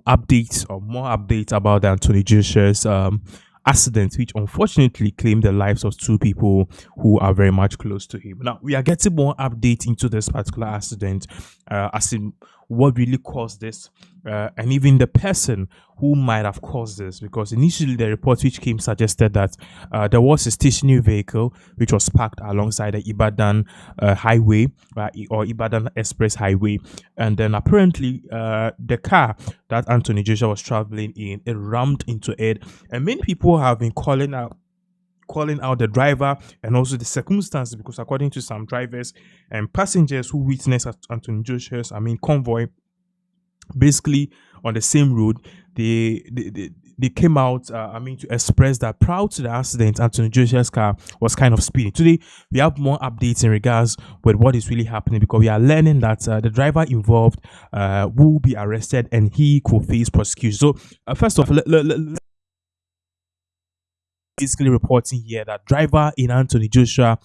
updates or more updates about the Anthony Joshua's accident, which unfortunately claimed the lives of two people who are very much close to him. Now, we are getting more updates into this particular accident, as in what really caused this, and even the person who might have caused this, because initially the report which came suggested that there was a stationary vehicle which was parked alongside the Ibadan highway, or Ibadan Express Highway, and then apparently the car that Anthony Joshua was traveling in, it rammed into it, and many people have been calling out the driver and also the circumstances, because according to some drivers and passengers who witnessed Anthony Joshua's convoy basically on the same road, they came out to express that prior to the accident, Anthony Joshua's car was kind of speeding. Today we have more updates in regards with what is really happening, because we are learning that the driver involved will be arrested and he could face prosecution. So first of all, basically reporting here that driver in Anthony Joshua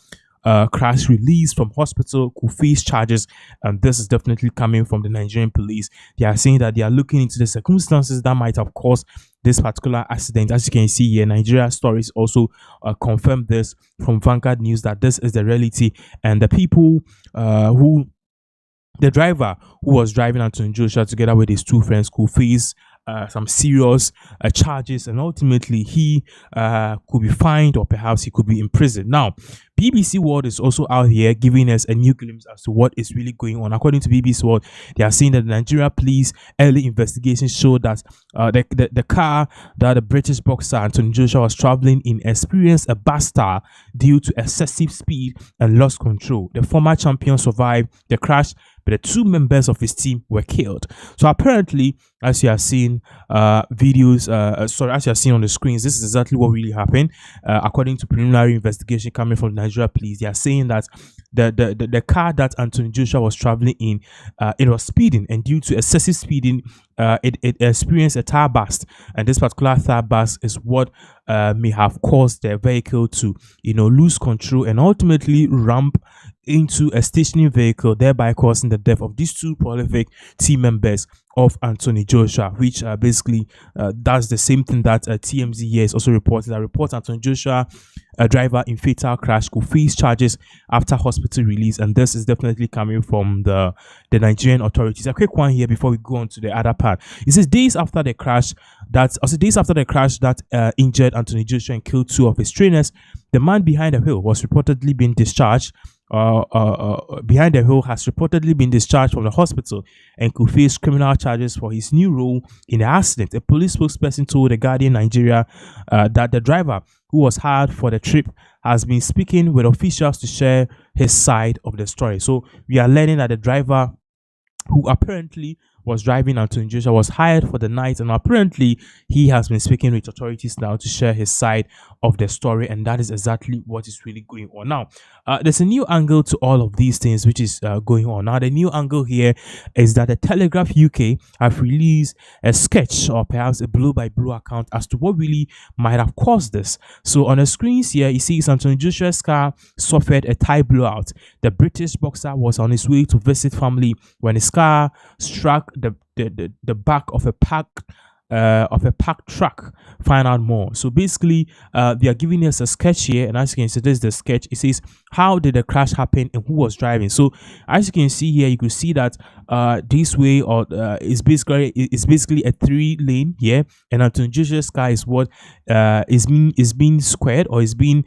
crash released from hospital could face charges, and this is definitely coming from the Nigerian police. They are saying that they are looking into the circumstances that might have caused this particular accident. As you can see here, Nigeria Stories also confirmed this from Vanguard News, that this is the reality, and the people the driver who was driving Anthony Joshua together with his two friends could face some serious charges, and ultimately he could be fined, or perhaps he could be imprisoned. Now, BBC World is also out here giving us a new glimpse as to what is really going on. According to BBC World, they are saying that the Nigeria police early investigations showed that the car that the British boxer Anthony Joshua was traveling in experienced a bust due to excessive speed and lost control. The former champion survived the crash, but the two members of his team were killed. So apparently, as you are seeing videos, as you are seeing on the screens, this is exactly what really happened. According to preliminary investigation coming from the Nigeria police, they are saying that the car that Anthony Joshua was traveling in, it was speeding, and due to excessive speeding, it experienced a tire burst, and this particular tire burst is what may have caused the vehicle to lose control and ultimately ramp into a stationary vehicle, thereby causing the death of these two prolific team members of Anthony Joshua, which basically does the same thing that TMZ here is also reporting. That reports Anthony Joshua, a driver in fatal crash, could face charges after hospital release, and this is definitely coming from the Nigerian authorities. A quick one here before we go on to the other part. It says days after the crash that injured Anthony Joshua and killed two of his trainers, the man behind the wheel was reportedly being discharged. Behind the wheel has reportedly been discharged from the hospital and could face criminal charges for his new role in the accident. A police spokesperson told The Guardian Nigeria that the driver, who was hired for the trip, has been speaking with officials to share his side of the story. So we are learning that the driver who apparently was driving Anthony Joshua was hired for the night, and apparently he has been speaking with authorities now to share his side of the story, and that is exactly what is really going on. Now, there's a new angle to all of these things which is going on. Now, the new angle here is that the Telegraph UK have released a sketch, or perhaps a blow-by-blow account as to what really might have caused this. So on the screens here, you see Anthony Joshua's car suffered a tire blowout. The British boxer was on his way to visit family when his car struck the back of a packed truck. Find out more. So basically, they are giving us a sketch here, and as you can see, this is the sketch. It says, how did the crash happen and who was driving? So as you can see here, you can see that this way, or is basically a 3-lane here, and Anthony Joshua's car is what is being squared, or is being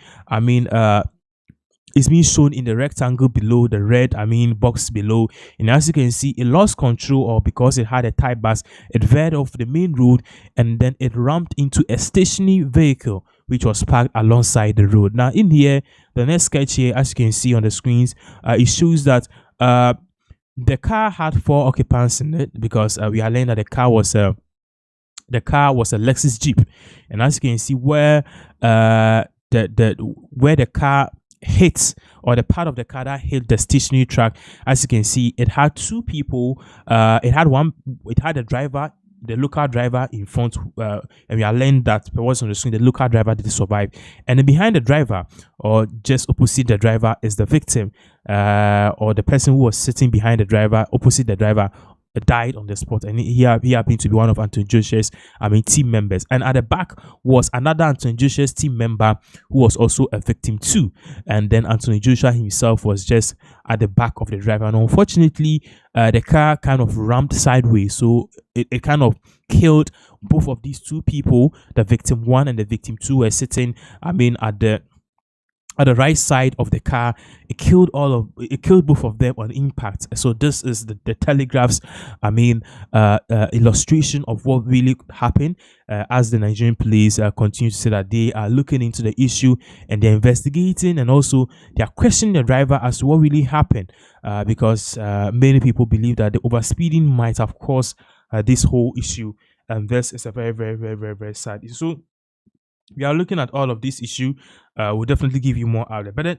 is being shown in the rectangle below, the red box below. And as you can see, it lost control, or because it had a tire burst, it veered off the main road, and then it ramped into a stationary vehicle which was parked alongside the road. Now in here, the next sketch here, as you can see on the screens, it shows that the car had 4 occupants in it, because we are learning that the car was a Lexus Jeep. And as you can see, where the car hit, or the part of the car that hit the stationary track, as you can see, it had 2 people. It had a driver, the local driver in front, and we are learning that it was on the screen, the local driver did survive, and then behind the driver, or just opposite the driver, is the victim, or the person who was sitting behind the driver, opposite the driver, died on the spot, and he happened to be one of Anthony Joshua's team members. And at the back was another Anthony Joshua's team member who was also a victim too. And then Anthony Joshua himself was just at the back of the driver. And unfortunately, the car kind of rammed sideways, so it kind of killed both of these two people. The victim 1 and the victim 2 were sitting, at the right side of the car. It killed both of them on impact. So this is the Telegraph's illustration of what really happened, as the Nigerian police continue to say that they are looking into the issue and they're investigating, and also they are questioning the driver as to what really happened, because many people believe that the overspeeding might have caused this whole issue, and this is a very, very, very, very, very sad issue. So we are looking at all of this issue. We'll definitely give you more out there. But then,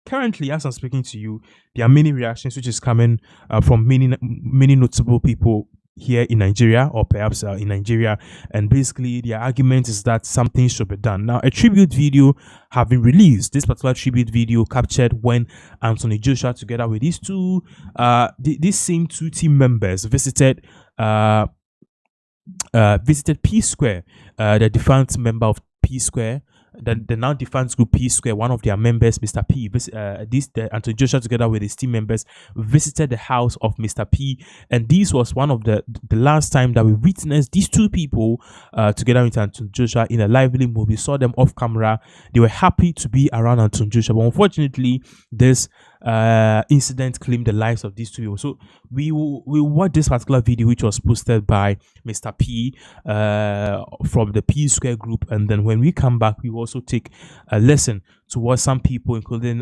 currently, as I'm speaking to you, there are many reactions which is coming from many notable people here in Nigeria, or perhaps in Nigeria, and basically their argument is that something should be done. Now, a tribute video have been released. This particular tribute video captured when Anthony Joshua, together with these these same two team members, visited P Square, the defunct member of P Square, the now defunct group P Square. One of their members, Mr. P, Anthony Joshua, together with his team members, visited the house of Mr. P, and this was one of the last time that we witnessed these two people together with Anthony Joshua in a lively movie. Saw them off camera. They were happy to be around Anthony Joshua, but unfortunately, this incident claimed the lives of these two people. So we watch this particular video, which was posted by Mr. P from the P Square group, and then when we come back, we will also take a lesson to what some people, including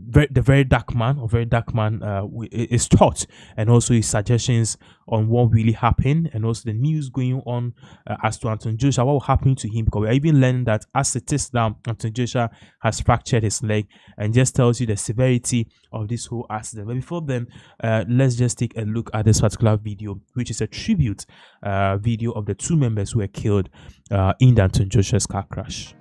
the very dark man is taught, and also his suggestions on what really happened, and also the news going on as to Anthony Joshua, what will happen to him, because we're even learning that as it is now, Anthony Joshua has fractured his leg, and just tells you the severity of this whole accident. But before then, let's just take a look at this particular video, which is a tribute video of the two members who were killed in the Anthony Joshua's car crash.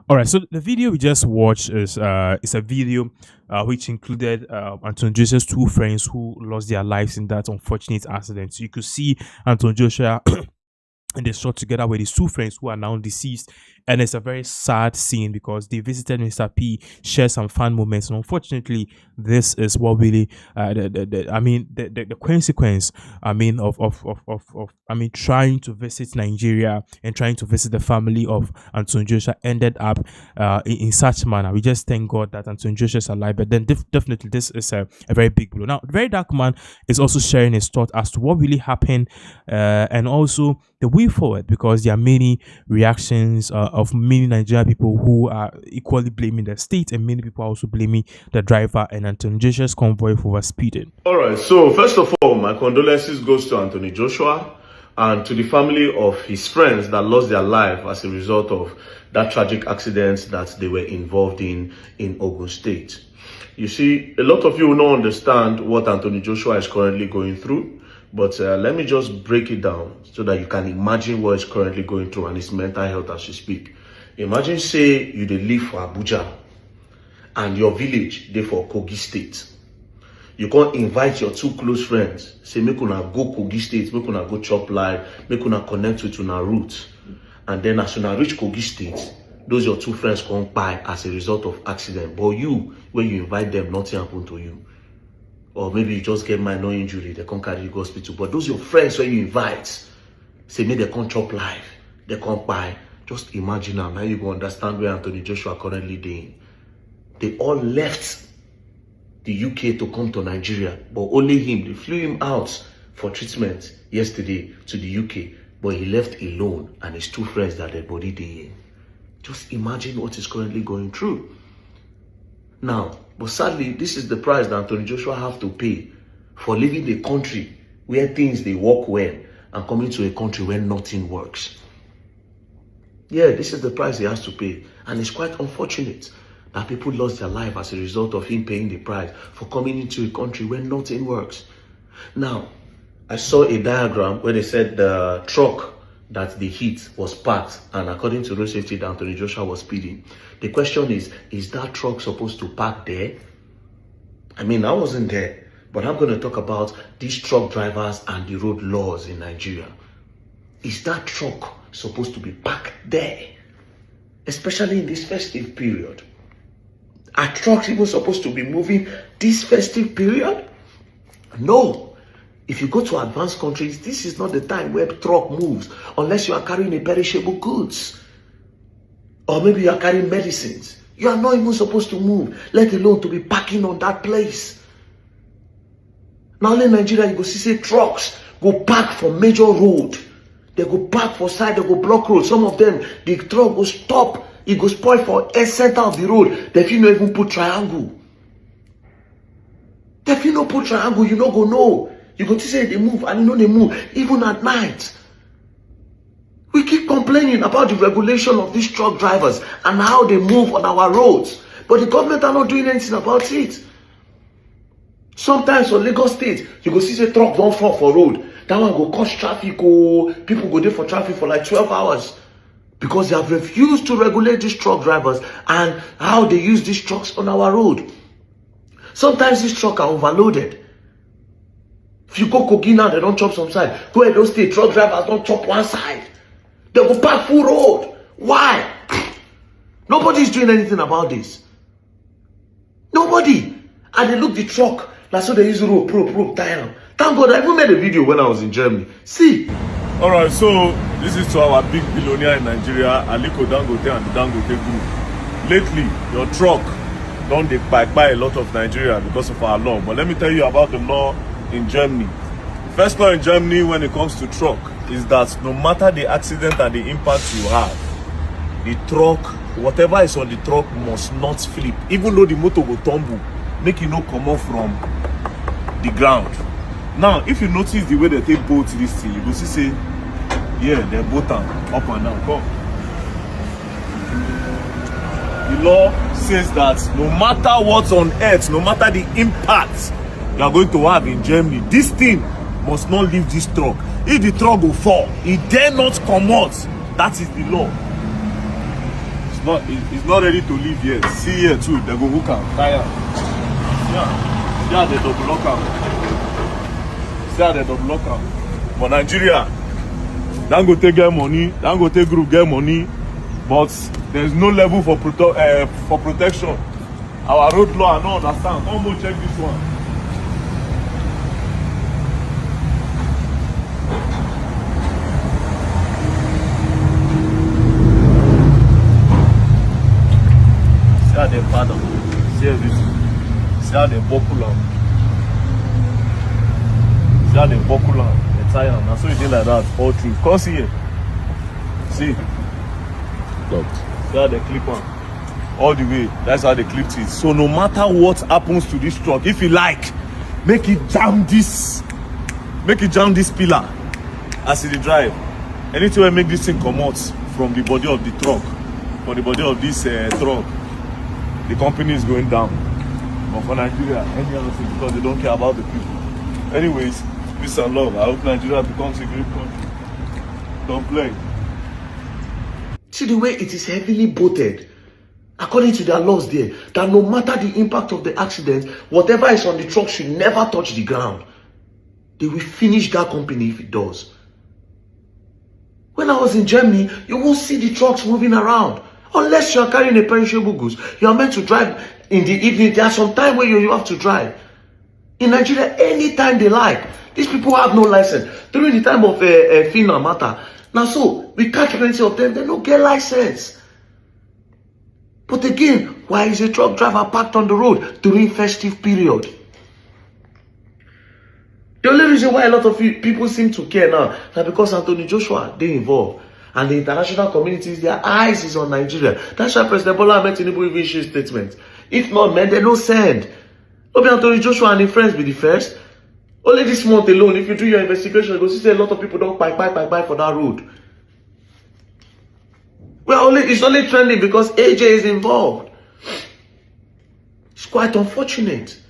All right, so the video we just watched is a video which included Anthony Joshua's two friends who lost their lives in that unfortunate accident. So you could see Anthony Joshua in the shot together with his two friends who are now deceased, and it's a very sad scene because they visited Mr. P, shared some fun moments, and unfortunately, this is what really the consequence of trying to visit Nigeria and trying to visit the family of Anthony Joshua ended up in such manner. We just thank God that Anthony Joshua is alive, but then definitely this is a very big blow. Now, the very dark man is also sharing his thought as to what really happened, and also the way forward, because there are many reactions of many Nigerian people who are equally blaming the state, and many people are also blaming the driver and Anthony Joshua's convoy for overspeeding. All right, so first of all, my condolences goes to Anthony Joshua and to the family of his friends that lost their life as a result of that tragic accident that they were involved in Ogun State. You see, a lot of you will not understand what Anthony Joshua is currently going through, but let me just break it down so that you can imagine what he's currently going through and his mental health as you speak. Imagine, say, you dey live for Abuja and your village dey for Kogi State. You can't invite your two close friends, say, make una go Kogi State, make una go chop live, make una connect with una roots. And then as una reach Kogi State, those your two friends come by as a result of accident. But you, when you invite them, nothing happen to you. Or maybe you just get minor injury, they can't carry you to hospital. But those your friends when you invite, say, make they come chop live, they come by. Just imagine now you go understand where Anthony Joshua currently doing. They all left the UK to come to Nigeria, but only him, they flew him out for treatment yesterday to the UK, but he left alone and his two friends that their body day. Just imagine what he's currently going through. Now, but sadly, this is the price that Anthony Joshua have to pay for leaving the country where things they work well and coming to a country where nothing works. Yeah, this is the price he has to pay, and it's quite unfortunate that people lost their life as a result of him paying the price for coming into a country where nothing works. Now, I saw a diagram where they said the truck that they hit was parked, and according to road safety, Anthony Joshua was speeding. The question is that truck supposed to park there? I mean, I wasn't there, but I'm going to talk about these truck drivers and the road laws in Nigeria. Is that truck supposed to be parked there? Especially in this festive period. Are trucks even supposed to be moving this festive period? No. If you go to advanced countries, this is not the time where truck moves unless you are carrying a perishable goods. Or maybe you are carrying medicines. You are not even supposed to move, let alone to be parking on that place. Now in Nigeria, you go see trucks go park for major road. They go park for side, they go block road. Some of them, the truck go stop. It go spoil for a center of the road. They feel not even put triangle. They feel not put triangle, you no go know. You go to say they move and you know they move, even at night. We keep complaining about the regulation of these truck drivers and how they move on our roads. But the government are not doing anything about it. Sometimes on Lagos State, you go see the truck don't fall for road. That one go cause traffic, or people go there for traffic for like 12 hours. Because they have refused to regulate these truck drivers and how they use these trucks on our road. Sometimes these trucks are overloaded. If you go Kogi now, they don't chop some side. Go Edo State, truck drivers don't chop one side. They go park full road. Why? Nobody is doing anything about this. Nobody. And they look the truck. That's how they use rope, tie them. Thank God, I even made a video when I was in Germany. See. Alright, so this is to our big billionaire in Nigeria, Aliko Dangote and the Dangote Group. Lately, your truck don't dey by a lot of Nigeria because of our law. But let me tell you about the law in Germany. First law in Germany when it comes to truck is that no matter the accident and the impact you have, the truck, whatever is on the truck must not flip. Even though the motor will tumble, make it not come off from the ground. Now, if you notice the way they take bolt this thing, you will see say, yeah, they bolt up and down. Come. The law says that no matter what's on earth, no matter the impact you are going to have in Germany, this thing must not leave this truck. If the truck will fall, it dare not come out. That is the law. It's not ready to leave yet. See here too, they go hook am, tire. Yeah, they double lock am. See how they double lock am. But Nigeria, Dangote get money, Dangote Group get money, but there is no level for protection. Our road law, I don't understand. Come go check this one. See how they paddle. See everything. See how they buckle am. See how they buckle am. They tie am. And so it did like that all through. Come see here. See. Look. See how they clip on. All the way. That's how they clipped it. So no matter what happens to this truck, if you like, make it jam this pillar. as e drive, anything will make this thing come out from the body of the truck, for the body of this truck, the company is going down. But for Nigeria, any other thing, because they don't care about the people. Anyways, peace and love. I hope Nigeria becomes a great country. Don't play. See the way it is heavily bolted, according to their laws there, that no matter the impact of the accident, whatever is on the truck should never touch the ground. They will finish that company if it does. When I was in Germany, you won't see the trucks moving around. Unless you are carrying a perishable goods. You are meant to drive in the evening. There are some time where you have to drive. In Nigeria, anytime they like. These people have no license. During the time of FINA matter. Now so, we catch plenty of them, they don't get license. But again, why is a truck driver parked on the road during festive period? The only reason why a lot of people seem to care now is because Anthony Joshua, they involved. And the international communities, their eyes is on Nigeria. That's why President Bola Ahmed Tinubu even issued statements. If not, man, they no send. Maybe Anthony Joshua and his friends be the first. Only this month alone, if you do your investigation, you go see a lot of people don't buy for that road. It's only trending because AJ is involved. It's quite unfortunate.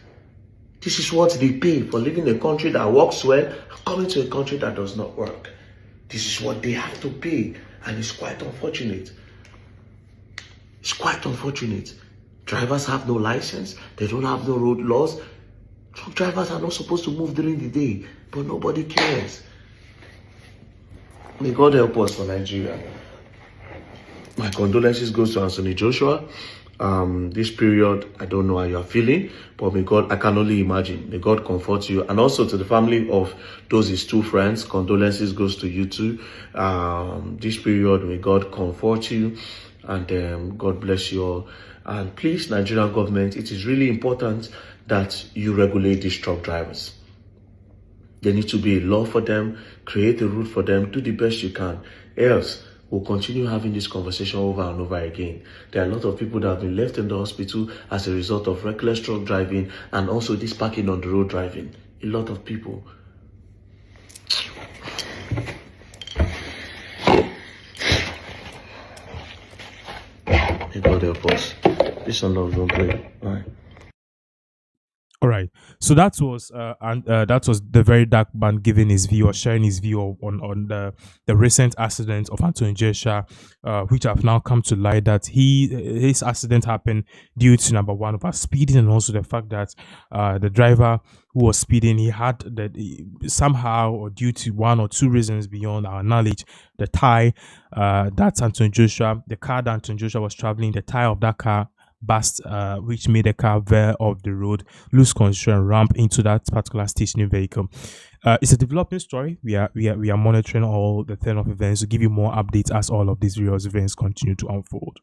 This is what they pay for living in a country that works well and coming to a country that does not work. This is what they have to pay, and it's quite unfortunate. It's quite unfortunate. Drivers have no license. They don't have no road laws. Truck drivers are not supposed to move during the day, but nobody cares. May God help us for Nigeria. My condolences goes to Anthony Joshua. This period, I don't know how you are feeling, but may God, I can only imagine. May God comfort you. And also to the family of those his two friends, condolences goes to you too. This period, may God comfort you, and God bless you all. And please, Nigerian government, it is really important that you regulate these truck drivers. There needs to be a law for them, create a route for them, do the best you can. Else, we'll continue having this conversation over and over again. There are a lot of people that have been left in the hospital as a result of reckless truck driving and also this parking on the road driving. A lot of people. May God help us. This one love, don't play. All right. All right. So that was that was the very dark man giving his view or sharing his view on the recent accident of Anthony Joshua, which have now come to light that his accident happened due to number one over speeding, and also the fact that the driver who was speeding, he had that somehow, or due to one or two reasons beyond our knowledge, the tire that Anthony Joshua, the car that Anthony Joshua was traveling, the tire of that car burst, which made the car veer off the road, lose control, and ramp into that particular stationary vehicle. It's a developing story. We are monitoring all the turn of events to give you more updates as all of these various events continue to unfold.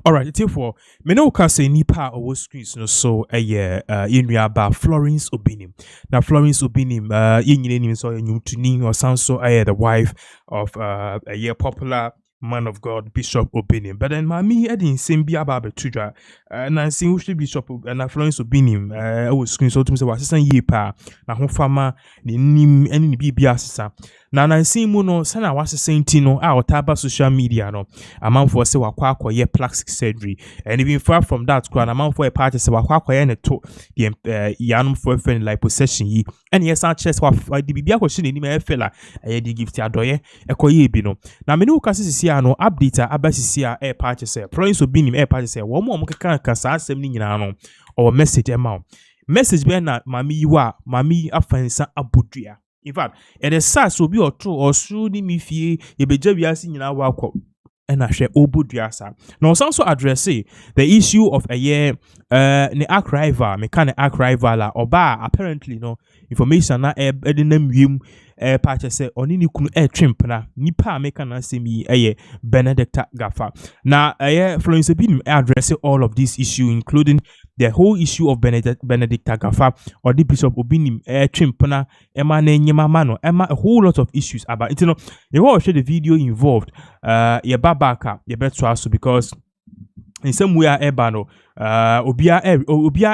All right, therefore, me no ka say nipa owo screens no so yenua ba Florence Obinim. Now Florence Obinim yenyine nim so enyumtuni or sound so the wife of a popular man of God, Bishop Obinim. But then mami edin sembi aba betudwa na sin wushi Bishop na Florence Obinim owo screens so tum say wasesan ye pa na ho fama ne nim ene ne bibia asesa. Na nansin mu no sana wasesan ti no a otaba social media no amanfo se wakwa akoye plastic surgery, and even far from that kwa na amanfo e party se wakwa akoye ne to the yanum for friend liposuction yi and yes an chest wa di bibia ko shi ne nim e fela e di gift adoye ekoye bi no na me ne ukase sisi no update abasisi e party se Florence Obinim e party se wo mo keka kasa asem ni nyina no or message message be na mami yiwa mami afansa abodua. In fact, it is sad so be or true or true ni mi fie ye beja wiase nyina wakọ and ahwe oboduasa. Now also address the issue of a year ne arc rival, mechanic arc rival oba apparently no information na edinam wiem patch say oni ni kunu trimp na nipa meka na semi Benedicta Gafa. Na Florence Obinim address all of these issue, including the whole issue of Benedicta Gafa or the Bishop Obinim trimp na ema na nyema mano ema a whole lot of issues about it. You know, you watch the video involved ye babaka ye beto aso because in some way ebano obia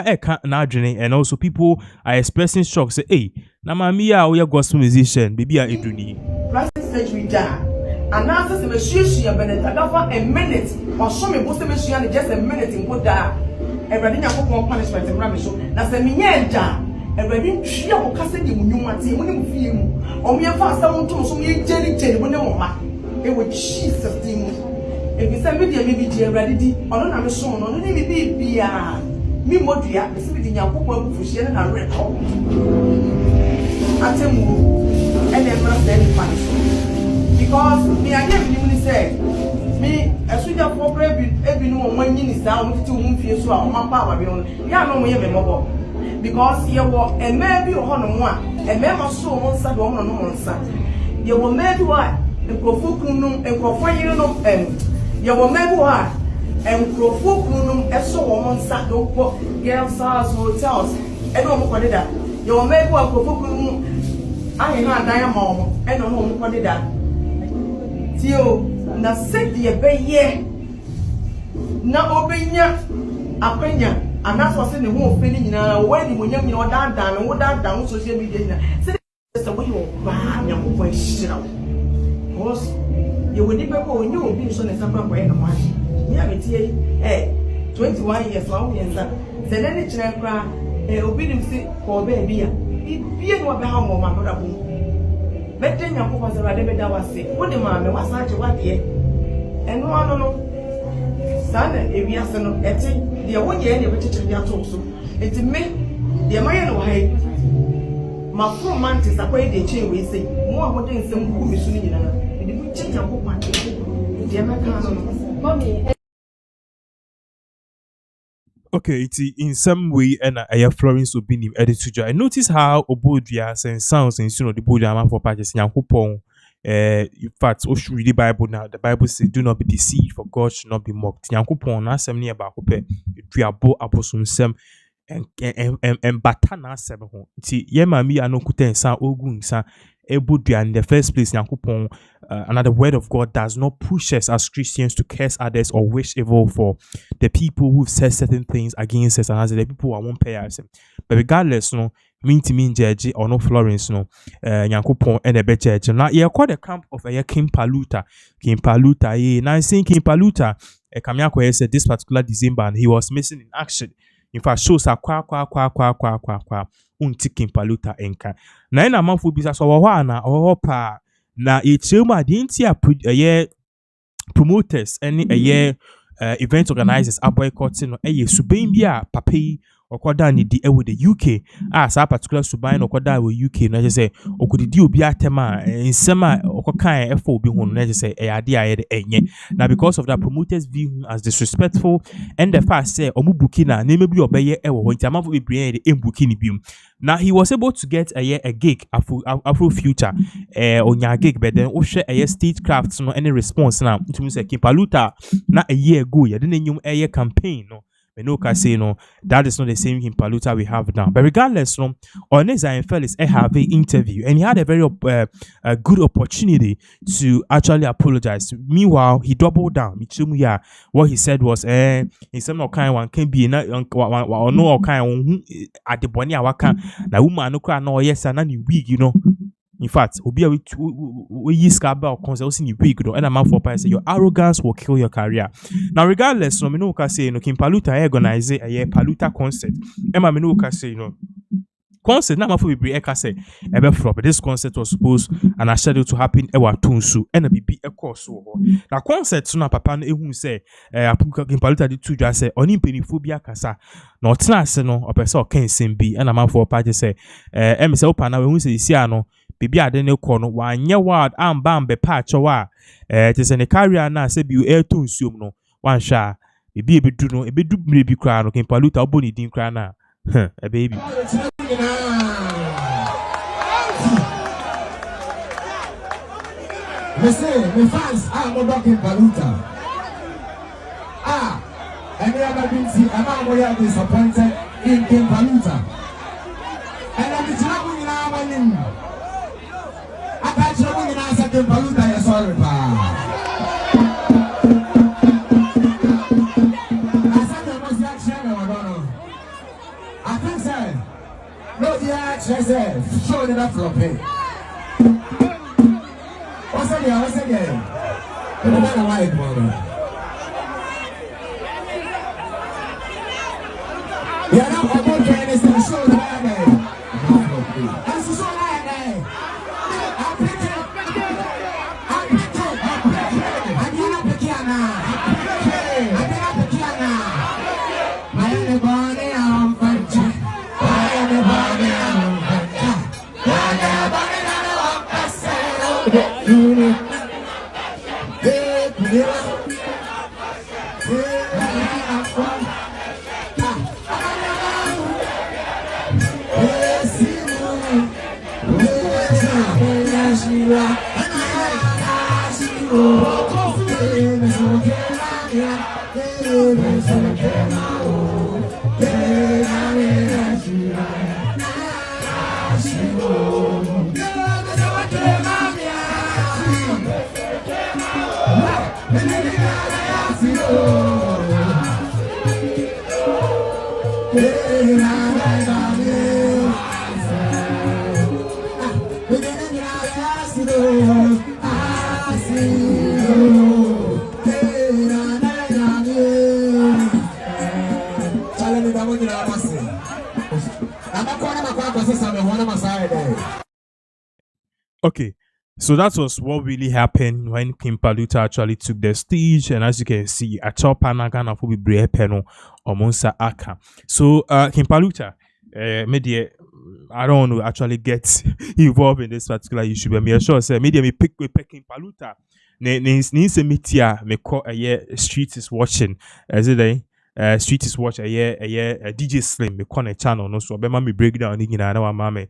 eka na adwene, and also people are expressing shock say hey na mami a we gospel musician baby a eduni plastic surgery da and now say me shushu beneta gafa a minute or so me boss me shushu just a minute in put da everybody nyakopon punishment mra me so na say me nya da everybody twa ko kase di munwum ate mo ne mo fie mu o me fa asam ntom so me jeri mo ne mo ma e wo Jesus di mu if you say me dey me di everybody di ono na me so no no ni bi bia mi modua me se di nyakopon abufuhie na record atemu and then send punishment because me I didn't say me as we just for every no one in is down to whom fear so my power ya no me member because you were a maybe on one and member so on side on no side you were made what the profukunum and profanum you were made what and profukunum and so on side don't put girls hotels and no more that you were made what profukunum I know diamond and no more that Tio na said the beye na obenya apenya and that's what's in the whole feeling now when you know that down and that down social media say the way you bam your question because you will never go when you will be so na samba kwa na mali ya metie 21 years now we nza say na ni chira kra obi nim si ko be bia bia no be ha mo ma brother bo better than you was already better was sick. What the man was such a what ye? And no, son, if you are son, it's the one year never teach me at all. So it's me, the man away. My 4 months is a way they change. We say more than some who is soon. And we change a book, the American mommy. Okay, it's in some way and I Florence Obinim editor. I notice how Obodia and sounds in the Buddha for patches in Yankupon. In fact, we should read the Bible now. The Bible says, do not be deceived, for God should not be mocked. Yankupon, as some near Bahope, if we are both apostle sem and batana seven. See, Yema mi anokuten sa ogun sa. In the first place, another word of God does not push us as Christians to curse others or wish evil for the people who've said certain things against us and as the people who won't pay us. But regardless, no, mean to mean Jeji or no Florence, no, Yankupon and a bed church. Now, you called the camp of a King Paluta, now saying King Paluta, a Kamiako said this particular December and he was missing in action. In fact, shows are kwa untiking paluta enka. Na ina manfo bisa so wo na wo pa na yechema de ntia promoters any event organizers boycotting no suban bia papai okoda ni di ewo the UK sa particular suban okoda we UK no say okodidi obi atema nsema okokan efo obi hu no say ade ayede enye na because of that promoters view him as disrespectful and the fact say omubuki na mebi obeye ewo ho ntiamafo bebre de embuki ni bium. Now he was able to get a gig Afro Future onya gig, but then share a statecraft no any response now to me say Kimpaluta na a year ago ya didn't nyum a campaign no Menoka say no, that is not the same Kimpaluta we have now. But regardless, no, Oneza Felix have an interview and he had a very good opportunity to actually apologize. Meanwhile, he doubled down. What he said was, in some kind one can be no kind at the bonny waka na woman no cry no yes and any week, you know. In fact, we use Scarborough consulting you big and a man for say your arrogance will kill your career. Now, regardless, no Minoka say no Kim Paluta organize a Paluta concert. Emma Minoka say no concert now for be eka say ebe flop. This concert was supposed and scheduled to happen ewa tunsu and a be a course so. Now concert sooner papa no ehun say Kim Paluta di tuja say oni penifobia kasa na otena se no opese o kan sembi and a man for party say em say opa na we hu say sia no bibi ade ne kɔ no wanye word amba mbe pa achowa te se ne career na se bi e to nsuom no wanhwa bibi ebedu no ebedu mre bi kra no Kim Paluta oboni din kra na e baby me say me fans are more Kim Paluta and they have been see am I disappointed in Kim Paluta and I'm traveling now when I can't in answer to Paluta, sorry, Yeah, show it up for pay. What's again? What's again? What about the white one? Yeah, no, I'm going to get this to show the man. That's the show that day. I'm picking. I get up again now. I am the body on French. I am the body on French. I am the body on Okay, so that was what really happened when King Paluta actually took the stage, and as you can see, a top anagan of Ubi Peno or Monsa Aka. So, King Paluta, media, I don't want to actually get involved in this particular issue, but me sure say media me pick King Paluta. Ne se mitia me call a year street is watching, as it street is watch a year DJ Slim me call a channel no so be me break down in na mama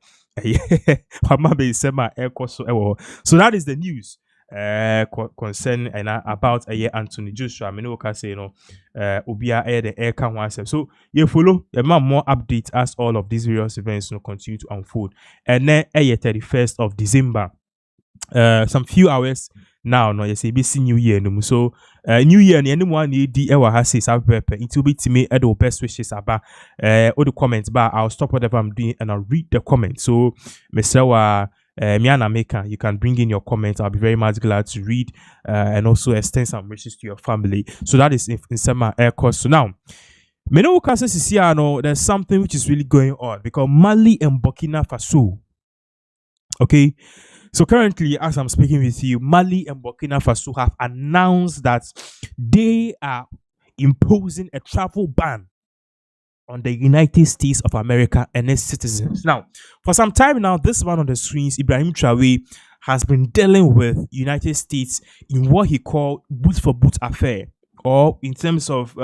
so that is the news concern and about a year Anthony Joshua. I know say no obia the air can one so you follow more updates as all of these various events will continue to unfold. And then 31st of December, some few hours now no yes ABC New Year no so New Year ni anyone need the ever has say pepe it will be to me at the best wishes about all the comments but I'll stop whatever I'm doing and I'll read the comments. So Mr. Miana Maker, you can bring in your comments. I'll be very much glad to read and also extend some wishes to your family. So that is in summer air course. So now there's something which is really going on because Mali and Burkina Faso, okay. So currently, as I'm speaking with you, Mali and Burkina Faso have announced that they are imposing a travel ban on the United States of America and its citizens. Now, for some time now, this man on the screens, Ibrahim Traoré, has been dealing with United States in what he called boot for boot affair, or in terms of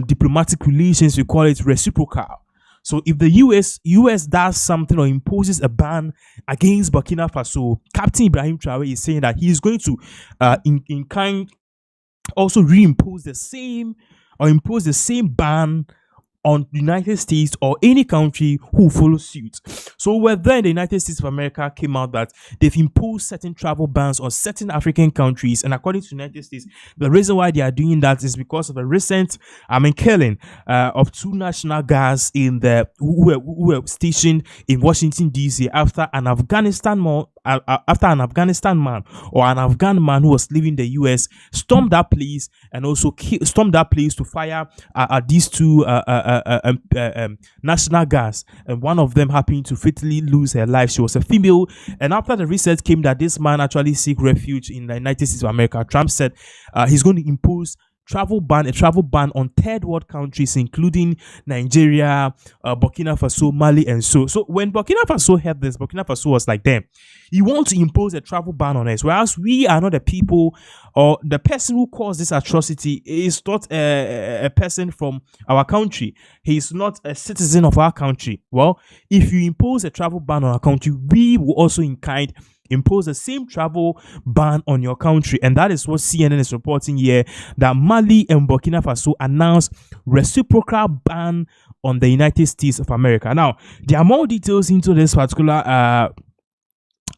diplomatic relations, we call it reciprocal. So if the US does something or imposes a ban against Burkina Faso, Captain Ibrahim Traoré is saying that he is going to in kind also reimpose the same or impose the same ban on the United States or any country who follows suit. So whether the United States of America came out that they've imposed certain travel bans on certain African countries, and according to the United States, the reason why they are doing that is because of a recent killing of two national guards in the who were stationed in Washington DC after an Afghan man or an Afghan man who was leaving the US stormed that place and also stormed that place to fire these two national guards, and one of them happened to fatally lose her life. She was a female, and after the research came that this man actually seek refuge in the United States of America, Trump said he's going to impose a travel ban on third world countries, including Nigeria, Burkina Faso, Mali, and so. So when Burkina Faso heard this, Burkina Faso was like, damn, you want to impose a travel ban on us, whereas we are not the people, or the person who caused this atrocity is not a person from our country. He is not a citizen of our country. Well, if you impose a travel ban on our country, we will also in kind impose the same travel ban on your country. And that is what CNN is reporting here, that Mali and Burkina Faso announced reciprocal ban on the United States of America. Now, there are more details into this particular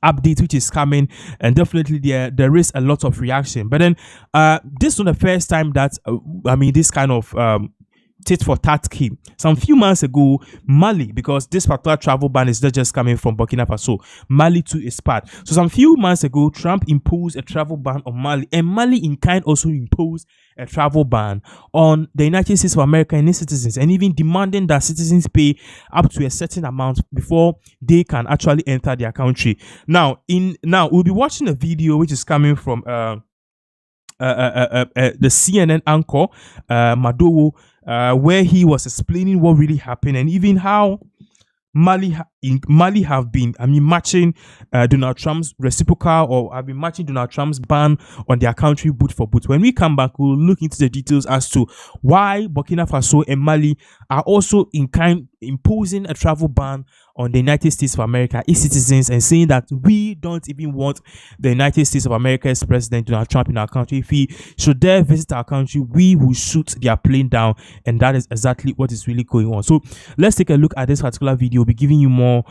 update which is coming, and definitely there is a lot of reaction. But then this is not the first time that this kind of tit for tat came. Some few months ago, Mali, because this particular travel ban is not just coming from Burkina Faso, Mali too is part. So some few months ago, Trump imposed a travel ban on Mali, and Mali in kind also imposed a travel ban on the United States of America and its citizens, and even demanding that citizens pay up to a certain amount before they can actually enter their country. Now we'll be watching a video which is coming from the CNN anchor Madowo, where he was explaining what really happened and even how Mali have been, matching Donald Trump's reciprocal, or have been matching Donald Trump's ban on their country boot for boot. When we come back, we'll look into the details as to why Burkina Faso and Mali are also in kind imposing a travel ban on the United States of America, its citizens, and saying that we don't even want the United States of America's president Donald Trump in our country. If he should dare visit our country, we will shoot their plane down, and that is exactly what is really going on. So let's take a look at this particular video. We'll be giving you more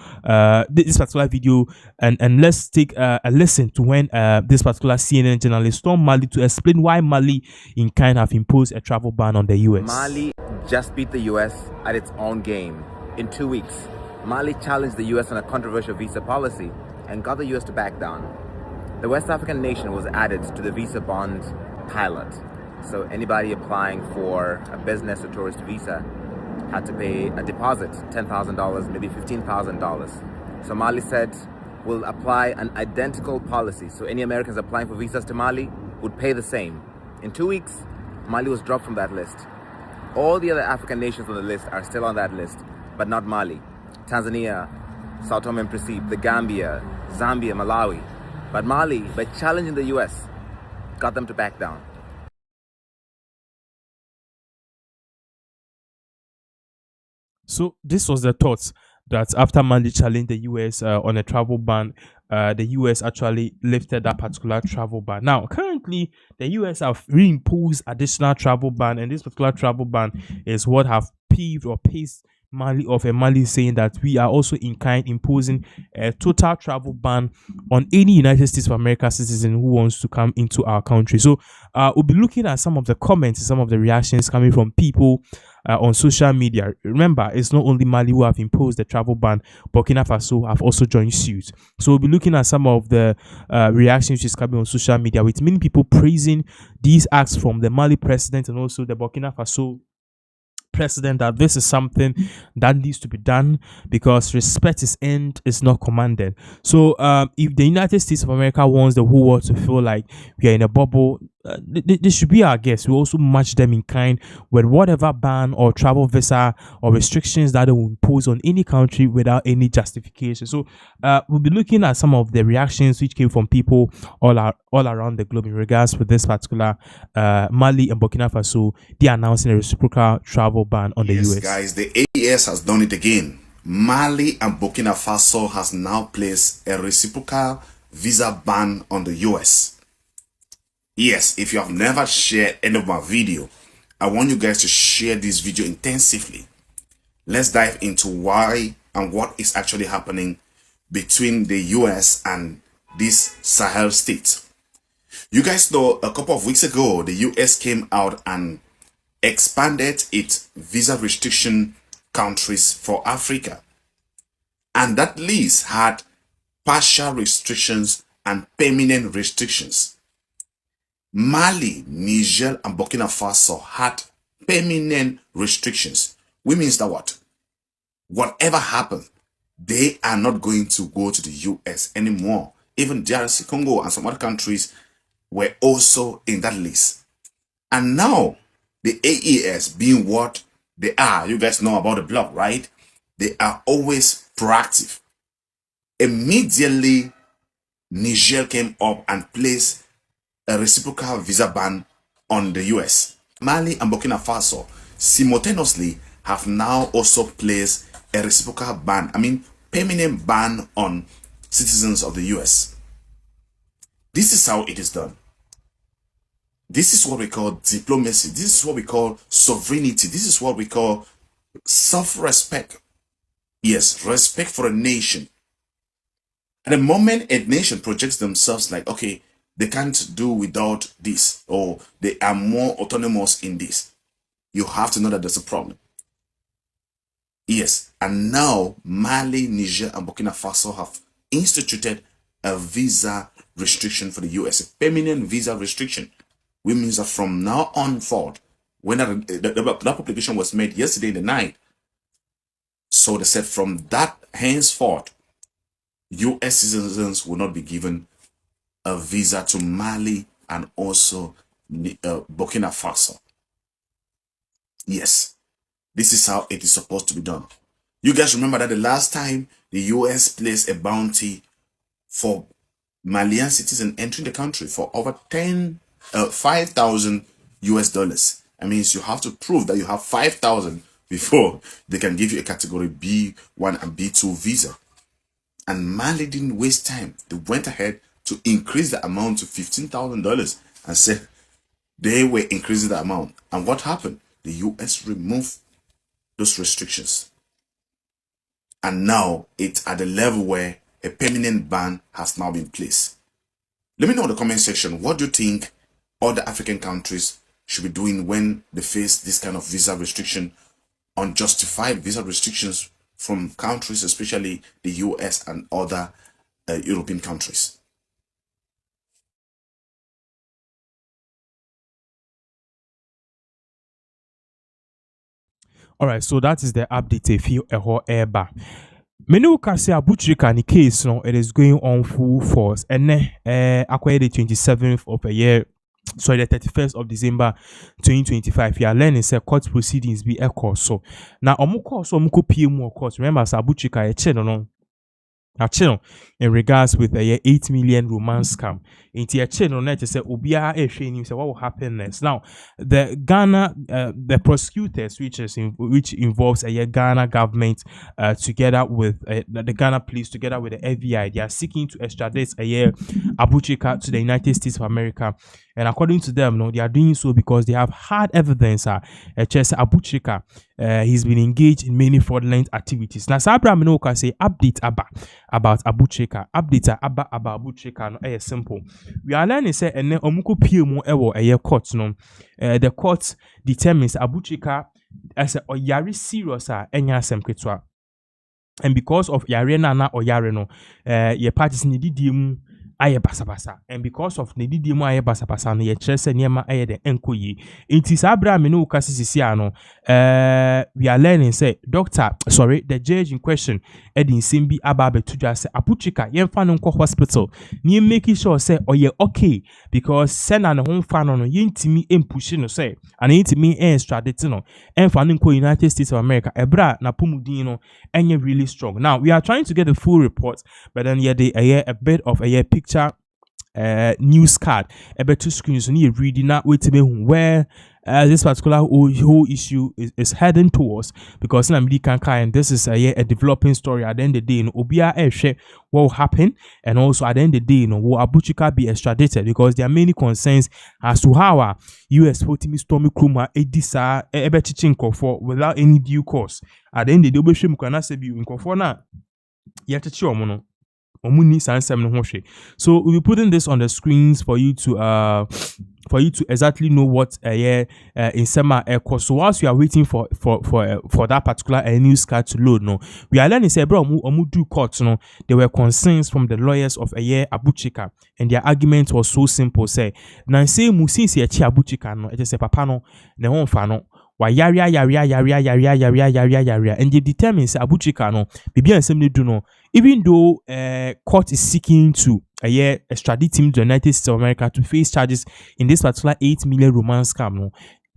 this particular video, and let's take a listen to when this particular CNN journalist stormed Mali to explain why Mali in kind have imposed a travel ban on the US. Mali just beat the US at its own game. In 2 weeks, Mali challenged the US on a controversial visa policy and got the US to back down. The West African nation was added to the visa bond pilot. So anybody applying for a business or tourist visa had to pay a deposit, $10,000, maybe $15,000. So Mali said, we'll apply an identical policy. So any Americans applying for visas to Mali would pay the same. In 2 weeks, Mali was dropped from that list. All the other African nations on the list are still on that list, but not Mali. Tanzania, Sao Tome and Principe, the Gambia, Zambia, Malawi. But Mali, by challenging the US, got them to back down. So this was the thoughts that after Mali challenged the US on a travel ban, the US actually lifted that particular travel ban. Now, currently, the US have reimposed additional travel ban, and this particular travel ban is what have peeved or pissed Mali off, and Mali saying that we are also in kind imposing a total travel ban on any United States of America citizen who wants to come into our country. So we'll be looking at some of the comments, some of the reactions coming from people on social media. Remember, it's not only Mali who have imposed the travel ban, Burkina Faso have also joined suit. So we'll be looking at some of the reactions which is coming on social media, with many people praising these acts from the Mali president and also the Burkina Faso president, that this is something that needs to be done because respect is earned, is not commanded. So if the United States of America wants the whole world to feel like we are in a bubble, they should be our guests. We also match them in kind with whatever ban or travel visa or restrictions that they will impose on any country without any justification. So we'll be looking at some of the reactions which came from people all around the globe in regards with this particular Mali and Burkina Faso. They are announcing a reciprocal travel ban on the US. Guys, the AES has done it again. Mali and Burkina Faso has now placed a reciprocal visa ban on the US. Yes, if you have never shared any of my video, I want you guys to share this video intensively. Let's dive into why and what is actually happening between the US and these Sahel states. You guys know a couple of weeks ago, the US came out and expanded its visa restriction countries for Africa. And that list had partial restrictions and permanent restrictions. Mali, Niger, and Burkina Faso had permanent restrictions. Which means that what? Whatever happened, they are not going to go to the US anymore. Even DRC Congo and some other countries were also in that list. And now, the AES being what they are, you guys know about the blog, right? They are always proactive. Immediately, Niger came up and placed a reciprocal visa ban on the US. Mali and Burkina Faso simultaneously have now also placed a reciprocal ban, permanent ban on citizens of the US. This is how it is done. This is what we call diplomacy. This is what we call sovereignty. This is what we call self-respect. Yes, respect for a nation. At the moment a nation projects themselves like, okay, they can't do without this, or they are more autonomous in this, You have to know that there's a problem. Yes, and now Mali, Niger, and Burkina Faso have instituted a visa restriction for the US, a permanent visa restriction, which means that from now on forward, when that publication was made yesterday in the night, so they said from that henceforth, US citizens will not be given a visa to Mali and also Burkina Faso. Yes, this is how it is supposed to be done. You guys remember that the last time the US placed a bounty for Malian citizens entering the country for over 5,000 US dollars. That means you have to prove that you have 5,000 before they can give you a category B1 and B2 visa. And Mali didn't waste time. They went ahead to increase the amount to $15,000 and said they were increasing the amount. And what happened? The US removed those restrictions. And now it's at the level where a permanent ban has now been placed. Let me know in the comment section, what do you think other African countries should be doing when they face this kind of visa restriction, unjustified visa restrictions from countries, especially the US and other European countries. All right, so that is the update. If you ever Menu kasi Abuchika ni case no, it is going on full force. And acquired the 27th of a year. Sorry, the 31st of December 2025. You are learning say court proceedings be a course. So now omuko so omuko PM course. Remember Abuchika a channel no. A channel in regards with a 8 million romance scam. Into a channel net to say Ubia a say what will happen next. Now the Ghana the prosecutors which involves a Ghana government together with the Ghana police together with the FBI, they are seeking to extradite Abuchika to the United States of America. And according to them, no, they are doing so because they have hard evidence Abuchika he's been engaged in many fraudulent activities. Now Sabra Minoka say update about Abuchika. Update about Abuchika no simple. We are learning say and then omuko PMO ewo a court no. The court determines Abuchika as a oyari serious enya semketwa. And because of yare na oyare no, ye parties nidi aye basa and because of nidi aye basa no ye chese niema aye de enkoyi. It is Abraham no kasisi ano. We are learning say the judge in question Edin Simbi Ababe to say Abuchika yen fan nko hospital ni making sure say oye okay because send an home fan no yintimi empushi no say and yintimi extradite no en fan nko United States of America ebra na pomudin no enye really strong. Now we are trying to get the full report, but then a bit of a picture news card about two screens and you reading that way to me where this particular whole issue is heading towards, because and this is a developing story. At the end of the day, Obia what will happen, and also at the end of the day, will Abuchika be extradited, because there are many concerns as to how US Potimi Stormy Kruma Edisa ebe teaching for without any due course. At the end of the day, Obeshim say be in Kofona yet so we'll be putting this on the screens for you to exactly know what in summer course. So whilst we are waiting for that particular news card to load, no, we are learning say bro do court, no, there were concerns from the lawyers of Abuchika, and their argument was so simple. Say now say since Abuchika no, it is a papa no ne hon fa no wa yaria, and they determines Abuchika no bibi ansem do no, even though court is seeking to extradite him to the United States of America to face charges in this particular 8 million romance scam, no,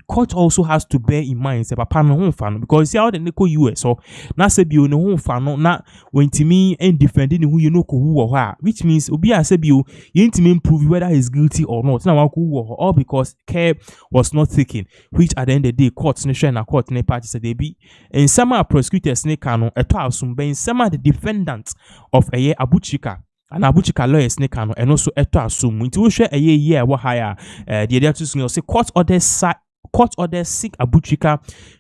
court also has to bear in mind say papa no hon fa no, because see how the neko US so na say bi no hon fa no na when timi and defending who you know ko who or which means obi a say bi o yintimi prove whether he's guilty or not na wan ko who all because care was not taken, which at the end of the day court no share na court ne party say they be in some prosecutors ne can no eto asumbe in some the defendants of Abuchika and Abuchika lawyers ne can and also eto asum nti wo hwe year wo higher the other two say court orders Sik Abuchika,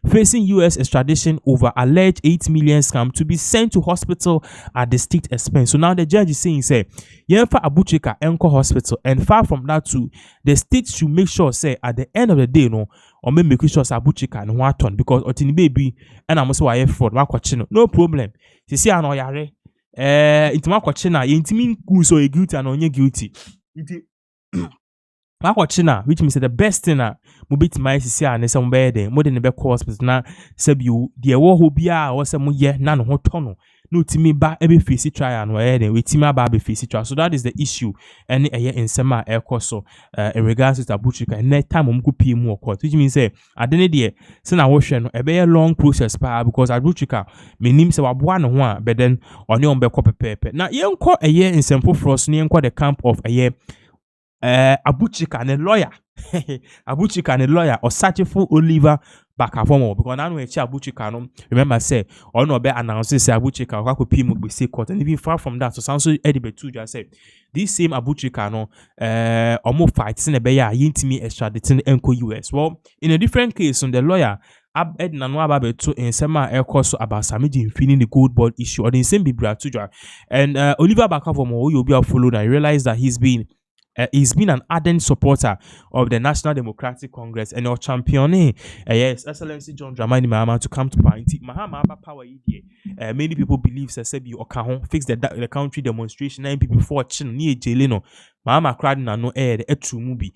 facing U.S. extradition over alleged 8 million scam, to be sent to hospital at the state expense. So now the judge is saying, say, Yenfa Abuchika enko hospital, and far from that too, the state should make sure, say, at the end of the day, no, or make sure Abuchika and Waton, because Otini baby and I'm also a fraud, no problem. You see, I know yare. Intima kwachina, yintimi kuso e guilty and onye guilty. Makwachina, which means the best thing mubit my sisi and some bed, more than the back hospital na sebu, the war who be or some year, none hot tono. No timi ba every face try and where we tima ba be face try. So that is the issue. And a year in summer air coso in regards to Abuchika and net time umkupi more court, which means say I didn't dear send a ocean a very long process because Abuchika me name se one but then on your back pepe. Now you call a year in Sempo Frost near the camp of a year Abuchika and a lawyer. Abuchika and a lawyer or Satcheful Oliver Bakafomo, because now we Abuchika no remember say or no be announces say Abuchika or could be say court, and even far from that, so sounds so edible too just say this same Abuchika no almost fights in a beya yintimi extraditing enko US. Well, in a different case on the lawyer Ed Nanwa Babeto in Sema Air Course about Samiji feeling the gold board issue or the same Bibra Tuja and Oliver Bakafomo you'll be followed and realize that he's been an ardent supporter of the National Democratic Congress and your championing, yes, Excellency John Dramani Mahama to come to power. Mahama power many people believe Sebi Okahon fix the country demonstration 9 people for chin near Jelino. Mahama cried no air the true movie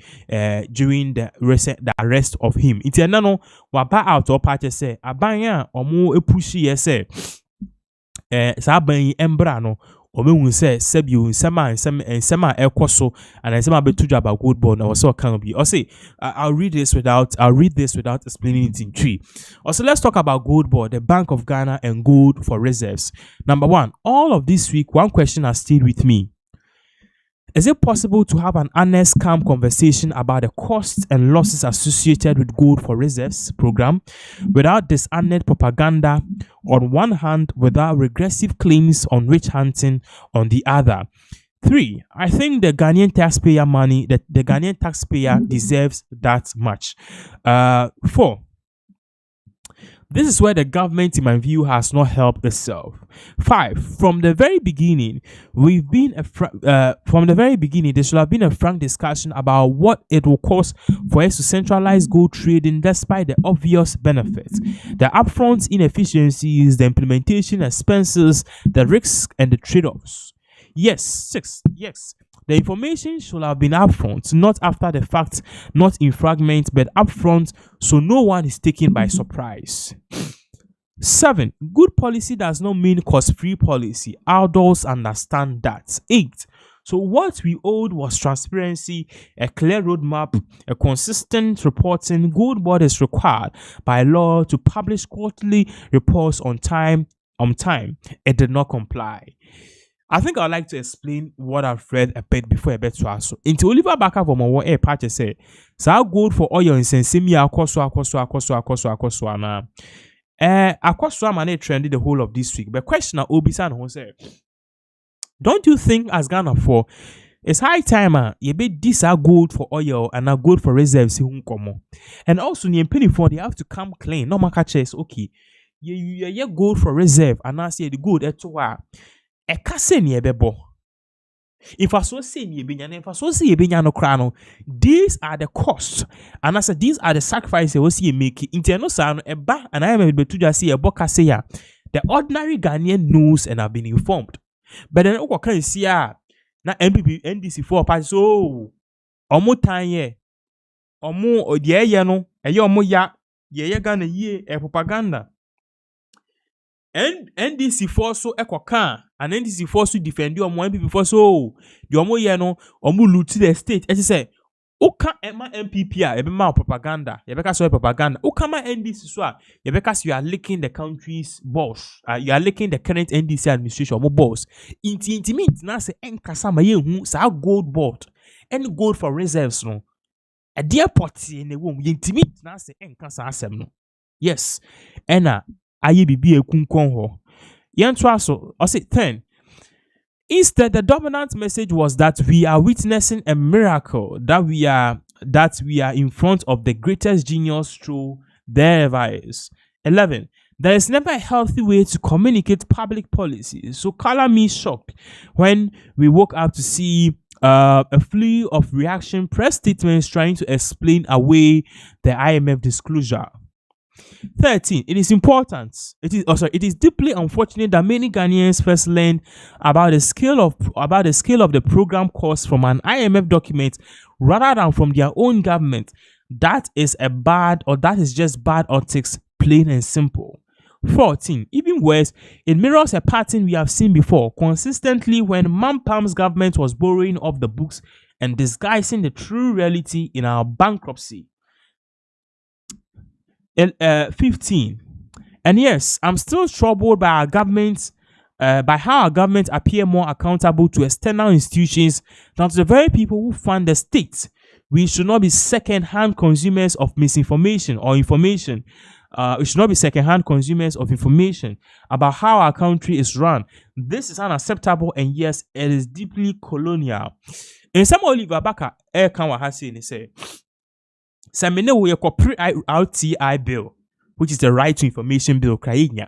during the arrest of him. It's a nano wapa out or party say abanya or more a pushy say Saban Embrano. Omen say Sebu and Sema Ekoso and Sema Betuja about good born or so can be. Or say I'll read this without explaining it in three. Also, let's talk about gold board, the Bank of Ghana and gold for reserves. Number one, all of this week, one question has stayed with me. Is it possible to have an honest, calm conversation about the costs and losses associated with gold for reserves program without dishonest propaganda on one hand, without regressive claims on witch hunting on the other? 3, I think the Ghanaian taxpayer money, the Ghanaian taxpayer deserves that much. 4, this is where the government, in my view, has not helped itself. 5, from the very beginning, there should have been a frank discussion about what it will cost for us to centralize gold trading despite the obvious benefits, the upfront inefficiencies, the implementation expenses, the risks, and the trade-offs. Yes. 6, yes. The information should have been upfront, not after the fact, not in fragments, but upfront, so no one is taken by surprise. 7, good policy does not mean cost-free policy. Adults understand that. 8, so what we owed was transparency, a clear roadmap, a consistent reporting. Gold board is required by law to publish quarterly reports on time. It did not comply. I think I'd like to explain what I've read a bit before a bit to us. Into Oliver Backer from what a party say, so gold for oil and sensimia akoswa na akoswa man trended the whole of this week. But question na Obisan who say, don't you think as Ghana for it's high time you be this are gold for oil and are gold for reserves and also near penny for they have to come clean. No catch is okay. You gold for reserve and I say the gold at a cassini ebebo. If I so say me if I so see no crano, these are the costs. And I said these are the sacrifices we see make interno san eba and I am able to just see a boka say the ordinary Ghanaian knows and have been informed. But then oko can see na MPP NDC for party so omo tanye omo odie no eye omo ya ye Ghana ye propaganda. And NDC force so ekoka and NDC force to defend you on one people for so the omo ye no omo loot the state. As say oka ema MPP a ebe ma propaganda ye beka so propaganda oka ma NDC so a ye beka you are licking the country's boss, you are licking the current NDC administration omo boss intimate na say enkasa ma ye hu sa gold board and gold for reserves no a dear party in the womb intimate na say enkasa asem no. Yes ena aye bibi ekunkon ho yentwa so I say 10. Instead, the dominant message was that we are witnessing a miracle, that we are that we are in front of the greatest genius through there ever is. 11. There is never a healthy way to communicate public policy. So color me shocked when we woke up to see a slew of reaction press statements trying to explain away the IMF disclosure. 13. It is important. It is deeply unfortunate that many Ghanaians first learned about the scale of the program cost from an IMF document rather than from their own government. That is just bad optics, plain and simple. 14. Even worse, it mirrors a pattern we have seen before consistently when Mampam's government was borrowing off the books and disguising the true reality in our bankruptcy. 15. And yes, I'm still troubled by our government, by how our government appear more accountable to external institutions than to the very people who fund the state. We should not be second-hand consumers of misinformation or information. We should not be second-hand consumers of information about how our country is run. This is unacceptable, and yes, it is deeply colonial. In some Oliver Baka, can say, Samine we pre-RTI bill, which is the Right to Information Bill, Krayinya.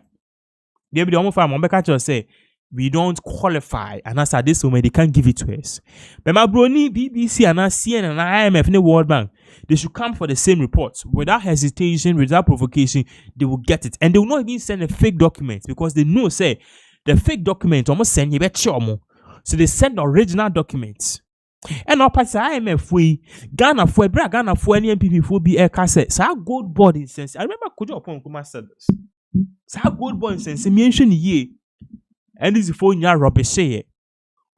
They be the only farm on say we don't qualify, and as this moment they can't give it to us. But my brony, BBC and CNN and IMF and the World Bank, they should come for the same reports without hesitation, without provocation. They will get it, and they will not even send a fake document because they know say the fake document almost send you bet more. So they send the original documents. And now party IMF we Ghana for Ghana for any MPP for be a cassette. So gold board in sense. I remember Kojo upon Kuma said this. So gold board in sense. Mention ye. And this is for your rubbish say.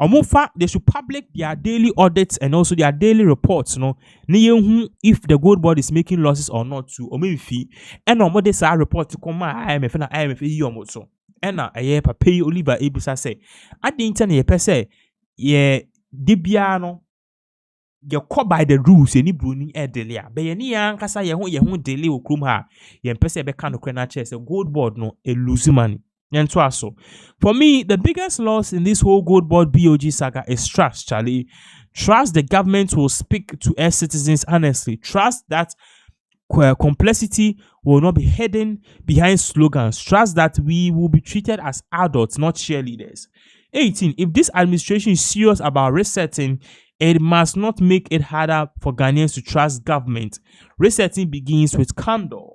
Omofa, they should public their daily audits and also their daily reports. No, if the gold board is making losses or not to or maybe fee. And no more this report to come IMF and IMF yomoso. And now a year pay Oliver Ebusa say. I didn't tell you per se. Yeah. Dibiano you caught by the rules any bruni delay be any ankasa ye ho delay okrum ha ye mpese be kan no chess a gold board no a lose money yen to aso. For me, the biggest loss in this whole gold board BOG saga is trust, Charlie. Trust the government will speak to us citizens honestly. Trust that complexity will not be hidden behind slogans. Trust that we will be treated as adults, not cheerleaders. 18. If this administration is serious about resetting, it must not make it harder for Ghanaians to trust government. Resetting begins with candor.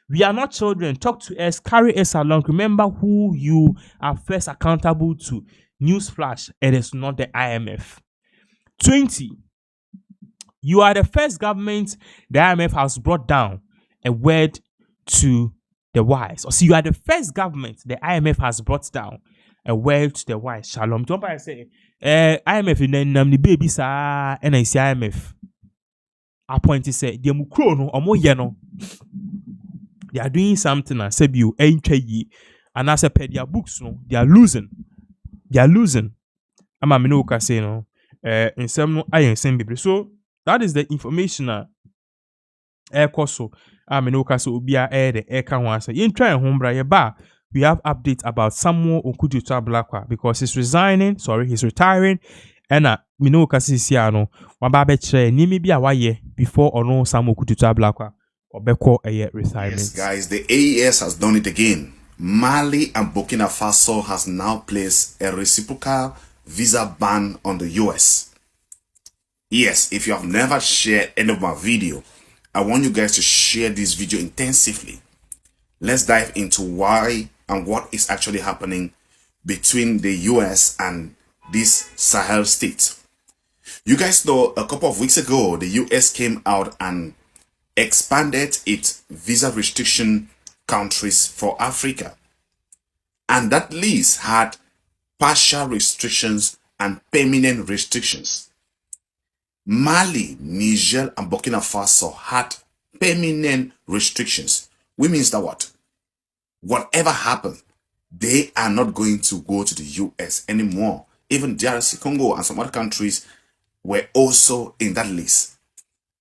We are not children. Talk to us, carry us along. Remember who you are first accountable to. Newsflash, it is not the IMF. 20. You are the first government the IMF has brought down a word to the wise. Or see, you are the first government the IMF has brought down a word to the wise. Shalom. Don't I say, IMF in the baby sa and I say IMF. Appointed say, the mukrono or more yeno. They are doing something and say you ain't ye. And as a per their books, no, they are losing. They are losing. I'm a minoka say no. In some I ain't saying baby. So that is the information koso. I'm minoka so be the air can once. You try home bra ba. We have updates about Samuel Okujuta Blakwa because he's retiring. And minoka sisiano. Wababe che ni mi bi awaye before or no Samuel Okujuta Blakwa. Retirement. Yes, guys, the AES has done it again. Mali and Burkina Faso has now placed a reciprocal visa ban on the US. Yes, if you have never shared any of my video, I want you guys to share this video intensively. Let's dive into why and what is actually happening between the US and these Sahel states. You guys know a couple of weeks ago, the US came out and expanded its visa restriction countries for Africa. And that list had partial restrictions and permanent restrictions. Mali, Niger, and Burkina Faso had permanent restrictions. Which means that what? Whatever happened, they are not going to go to the US anymore. Even DRC Congo and some other countries were also in that list.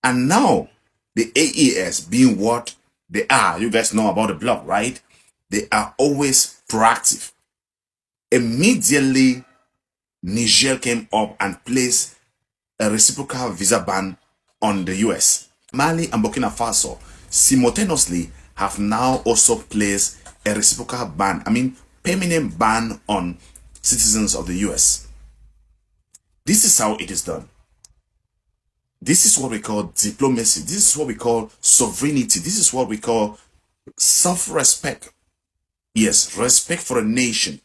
And now, the AES being what they are, you guys know about the blog, right? They are always proactive. Immediately, Niger came up and placed a reciprocal visa ban on the US. Mali and Burkina Faso simultaneously have now also placed a reciprocal ban, permanent ban on citizens of the US. This is how it is done. This is what we call diplomacy. This is what we call sovereignty. This is what we call self-respect. Yes, respect for a nation.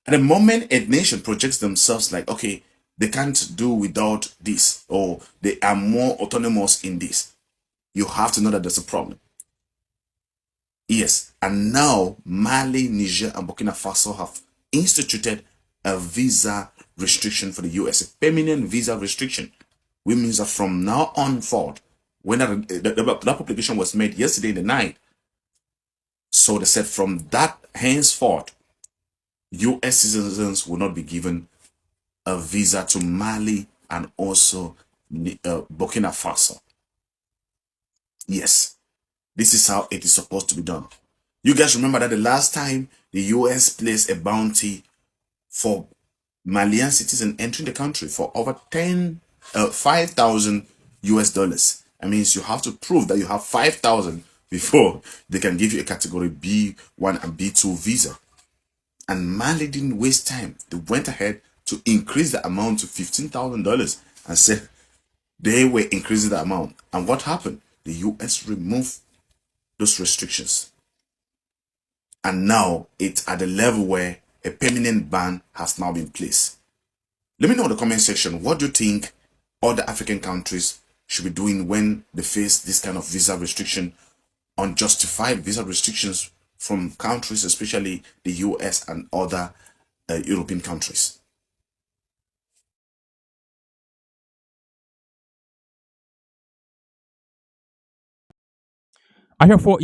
At the moment a nation projects themselves like, okay, they can't do without this, or they are more autonomous in this, you have to know that there's a problem. Yes, and now Mali, Niger, and Burkina Faso have instituted a visa restriction for the US, a permanent visa restriction, which means that from now on forward, when that publication was made yesterday in the night, so they said from that henceforth, US citizens will not be given a visa to Mali and also Burkina Faso. Yes, this is how it is supposed to be done. You guys remember that the last time the US placed a bounty for Malian citizens entering the country for over 5,000 US dollars. That means you have to prove that you have 5,000 before they can give you a category B1 and B2 visa. And Mali didn't waste time. They went ahead to increase the amount to $15,000 and said they were increasing the amount. And what happened? The US removed those restrictions. And now it's at the level where a permanent ban has now been placed. Let me know in the comment section, what do you think other African countries should be doing when they face this kind of visa restriction, unjustified visa restrictions from countries, especially the US and other European countries. For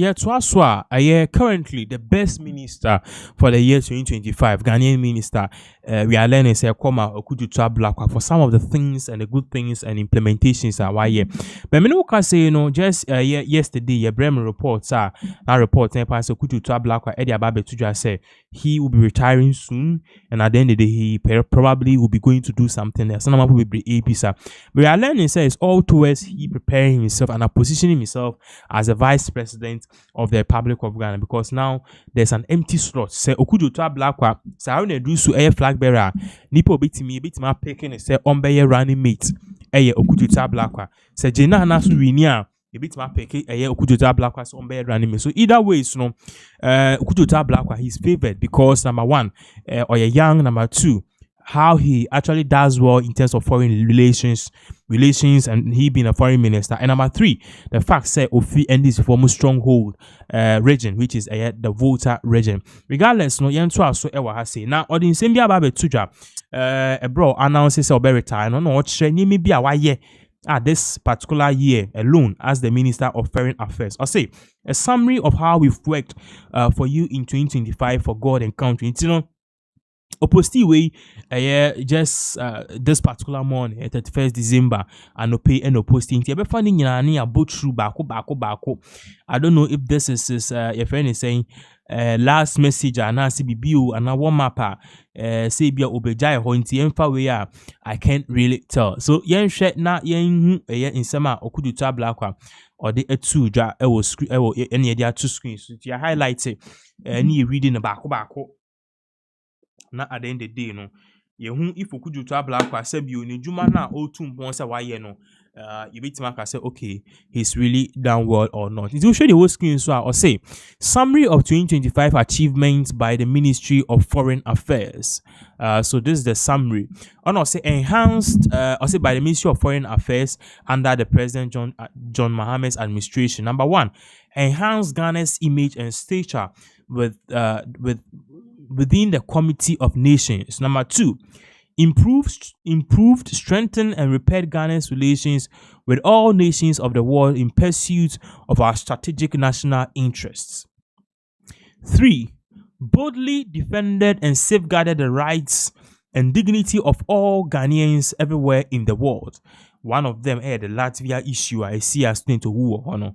currently the best minister for the year 2025, Ghanaian minister, we are learning say Koma Okudu Black for some of the things and the good things and implementations are why. But many can say, just yesterday, a Bremen report, that report, Pastor Okudu Black, Eddie Ababe Tuja said he will be retiring soon, and at the end of the day, he probably will be going to do something else. Some will be AP, sir. But we are learning say it's all towards he preparing himself and positioning himself as a vice president of the Republic of Ghana, because now there's an empty slot. Say Okudu Black, say I want to do so a flag bearer. Nipo bitimi picking say ombeye running mate. Okudu Black. Say Jena Nasu Winia. A bit my pick Okudu Black was on bed running. So either way, Okudu Black he's favored because number one, or a young, number two, how he actually does well in terms of foreign relations, and he being a foreign minister. And number three, the fact say Ofi and this former stronghold region, which is the Volta region. Regardless, no yen so ewa has say now or the same bia babe tuja a bro announces or retire no what ni be a why this particular year alone as the Minister of Foreign Affairs. I'll say a summary of how we've worked for you in 2025 for God and country. Opposite way, just this particular morning, 31st December, and no pay and opposite. You're finding a boat through bako. I don't know if this is your friend is saying last message and I see BBU and I want mapper say be obejai hointi emfa we I can't really tell. So yen share na yen in summer Okudu Black or the two ja was any of the two screens. So you highlight it any reading the bako. Na at the end of the day, no, if Okudu Black said you ni juma na o tum once a while, no, you beat Mark say, okay, he's really done well or not. It will show the whole screen so I'll say summary of 2025 achievements by the Ministry of Foreign Affairs. So this is the summary. And I'll say enhanced, I'll say by the Ministry of Foreign Affairs under the President John Mahamed's administration. Number one, enhance Ghana's image and stature within the Committee of Nations. Number two, improved, strengthened, and repaired Ghana's relations with all nations of the world in pursuit of our strategic national interests. 3. Boldly defended and safeguarded the rights and dignity of all Ghanaians everywhere in the world. One of them, the Latvia issue, I see as to who honor.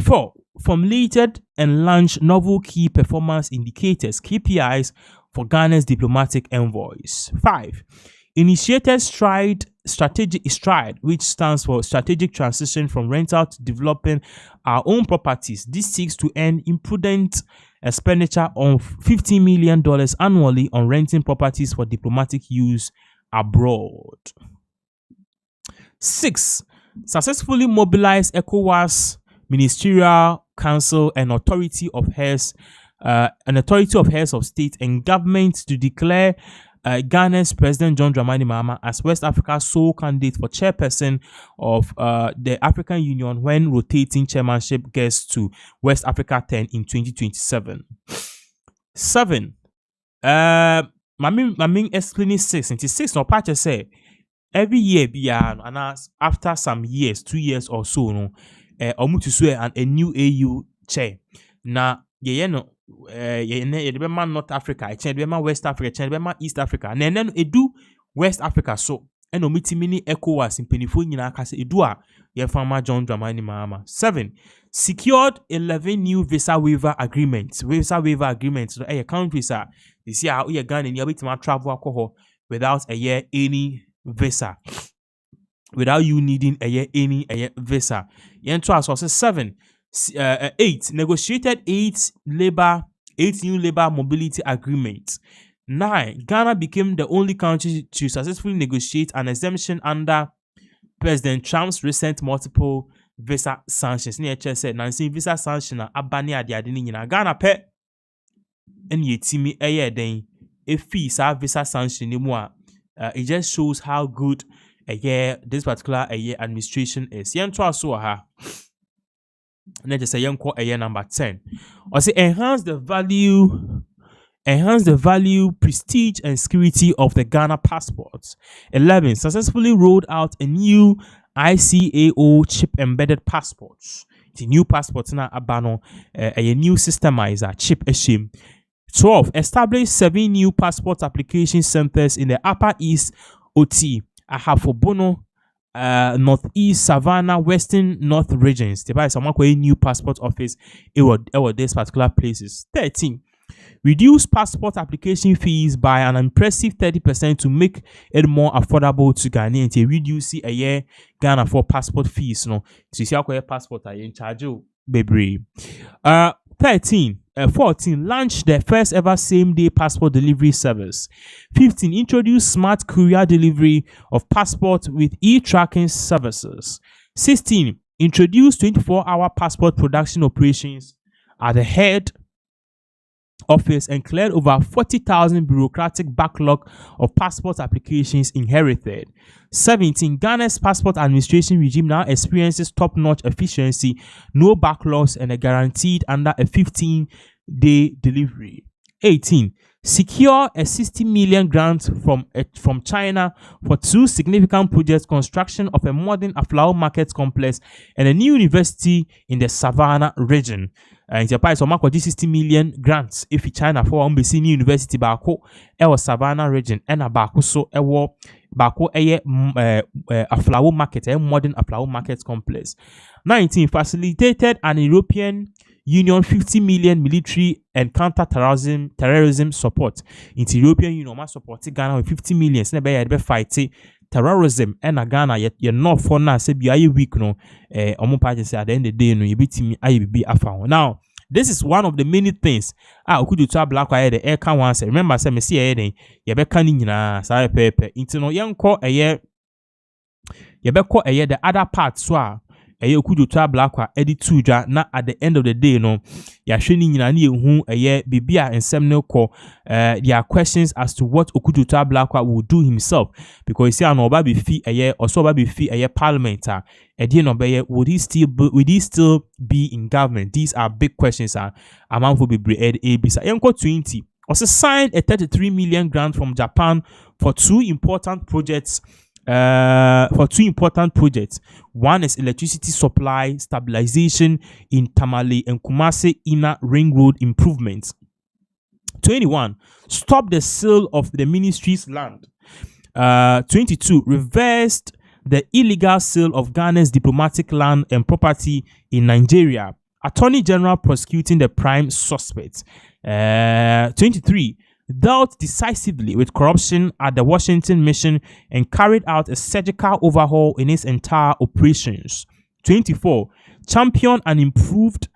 4. Formulated and launched novel key performance indicators, KPIs, for Ghana's diplomatic envoys. 5. Initiated strategic stride, which stands for strategic transition from rental to developing our own properties. This seeks to end imprudent expenditure of $50 million annually on renting properties for diplomatic use abroad. 6. Successfully mobilize ECOWAS Ministerial Council and authority of heads of state and government to declare Ghana's President John Dramani Mahama as West Africa's sole candidate for chairperson of the African Union when rotating chairmanship gets to West Africa 10 in 2027. 7. My main explaining 6. Into 6 no patch say every year beyond and after some years, 2 years or so, no, to swear a new AU chair. Na no North Africa, West Africa, East Africa, and then edu West Africa so and omiti mini ECOWAS in penifo nyina kase edua ye farmer John Dramani Mahama. 7. Secured 11 new visa waiver agreements. Visa waiver agreements no countries are you see how you Ghana and you bit travel alcohol without a year any visa. Without you needing a year any visa. Yen to us also 7. 8. Negotiated 8 new labor mobility agreements. 9. Ghana became the only country to successfully negotiate an exemption under President Trump's recent multiple visa sanctions. Near said Nancy visa sanction abani adiadini nyina Ghana pe any timi den a fee visa sanction anymore. It just shows how good this particular administration is. Yen to us so ha. Let's just say young number 10. Or say enhance the value, prestige, and security of the Ghana passports. 11. Successfully rolled out a new ICAO chip embedded passports. The new passports na abano a new systemizer chip eshim. 12. Established 7 new passport application centers in the Upper East OT, Ahafobono, Northeast, Savannah, Western North regions. They buy some new passport office in these particular places. 13. Reduce passport application fees by an impressive 30% to make it more affordable to Ghanaians. They reduce a year Ghana for passport fees. No, so you see how passport are in charge of baby. 14. Launch the first ever same-day passport delivery service. 15. Introduce smart courier delivery of passport with e-tracking services. 16. Introduce 24-hour passport production operations at the head office and cleared over 40,000 bureaucratic backlog of passport applications inherited. 17. Ghana's passport administration regime now experiences top-notch efficiency, no backlogs, and a guaranteed under a 15-day delivery. 18. Secure a 60 million grant from China for 2 significant projects: construction of a modern Aflao market complex and a new university in the Savannah region. In Japan, so mark 60 million grants if China for embassy new university bako ewo Savannah region and a bako so ewo bako Aflao market modern Aflao market complex. 19. Facilitated an European Union 50 million military and counter-terrorism support. Into European Union support Ghana with 50 million. So be fight terrorism and Ghana you're not for now say be a week no omo party say at the end of the day no you be timi be afa. Now this is one of the many things okudu to black wire the air can once remember say me see den ye be kan nyina say pepe into no yenko ye be ko the other part so okudu to black wa edit to na at the end of the day no ya hwe ni nyina na ehu bibia ensem ne ko there are questions as to what okudu to black wa will do himself, because you see an oba be fi also oba be fi parliament no be would he still be in government? These are big questions amount for be bisa yenko 20 also signed a 33 million grant from Japan for 2 important projects. One is electricity supply stabilization in Tamale and Kumasi Inner Ring Road improvements. 21. Stop the sale of the ministry's land. 22. Reversed the illegal sale of Ghana's diplomatic land and property in Nigeria. Attorney General prosecuting the prime suspect. 23. dealt decisively with corruption at the Washington mission and carried out a surgical overhaul in its entire operations. 24. Championed an improvement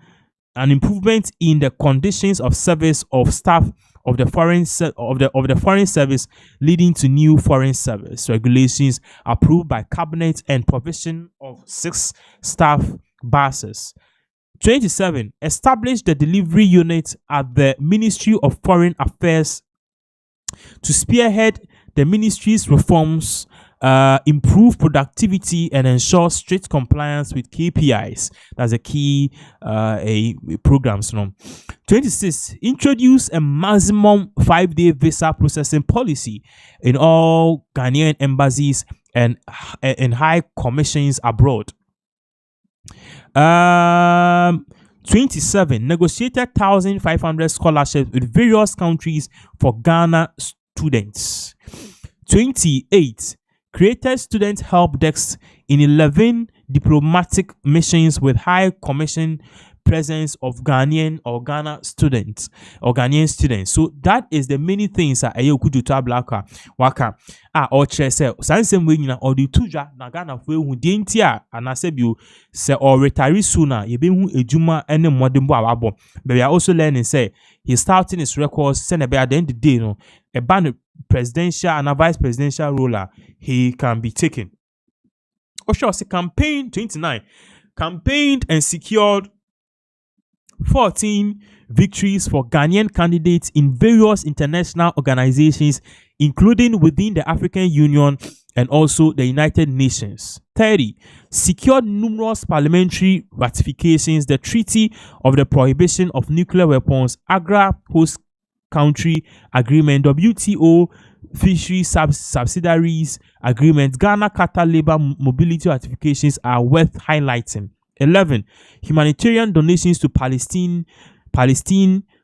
in the conditions of service of staff of the foreign service, leading to new foreign service regulations approved by cabinet and provision of 6 staff buses. 27. Established the delivery unit at the Ministry of Foreign Affairs to spearhead the ministry's reforms, improve productivity, and ensure strict compliance with KPIs. That's a key programs. 26. Introduce a maximum 5-day visa processing policy in all Ghanaian embassies and high commissions abroad. 27. Negotiated 1,500 scholarships with various countries for Ghana students. 28. Created student help desks in 11 diplomatic missions with high commission presence of Ghana students or Ghanaian students. So that is the many things that ayo kudu to ablaka waka or chese sansem we nyina or the tuja na Ghana fo ehu de ntia anase bio se or retire sooner ye be hu ejuma ene modembo awabo. But we are also learning say he's starting his records send be at the end of the day no a ban presidential and a vice presidential role he can be taken. Osho se campaign 29 campaigned and secured 14 victories for Ghanaian candidates in various international organizations, including within the African Union and also the United Nations. 30. Secured numerous parliamentary ratifications, the Treaty of the Prohibition of Nuclear Weapons, AGRA Host Country Agreement, WTO Fishery Subsidiaries Agreement, Ghana Qatar Labor Mobility ratifications are worth highlighting. 11. Humanitarian donations to Palestine,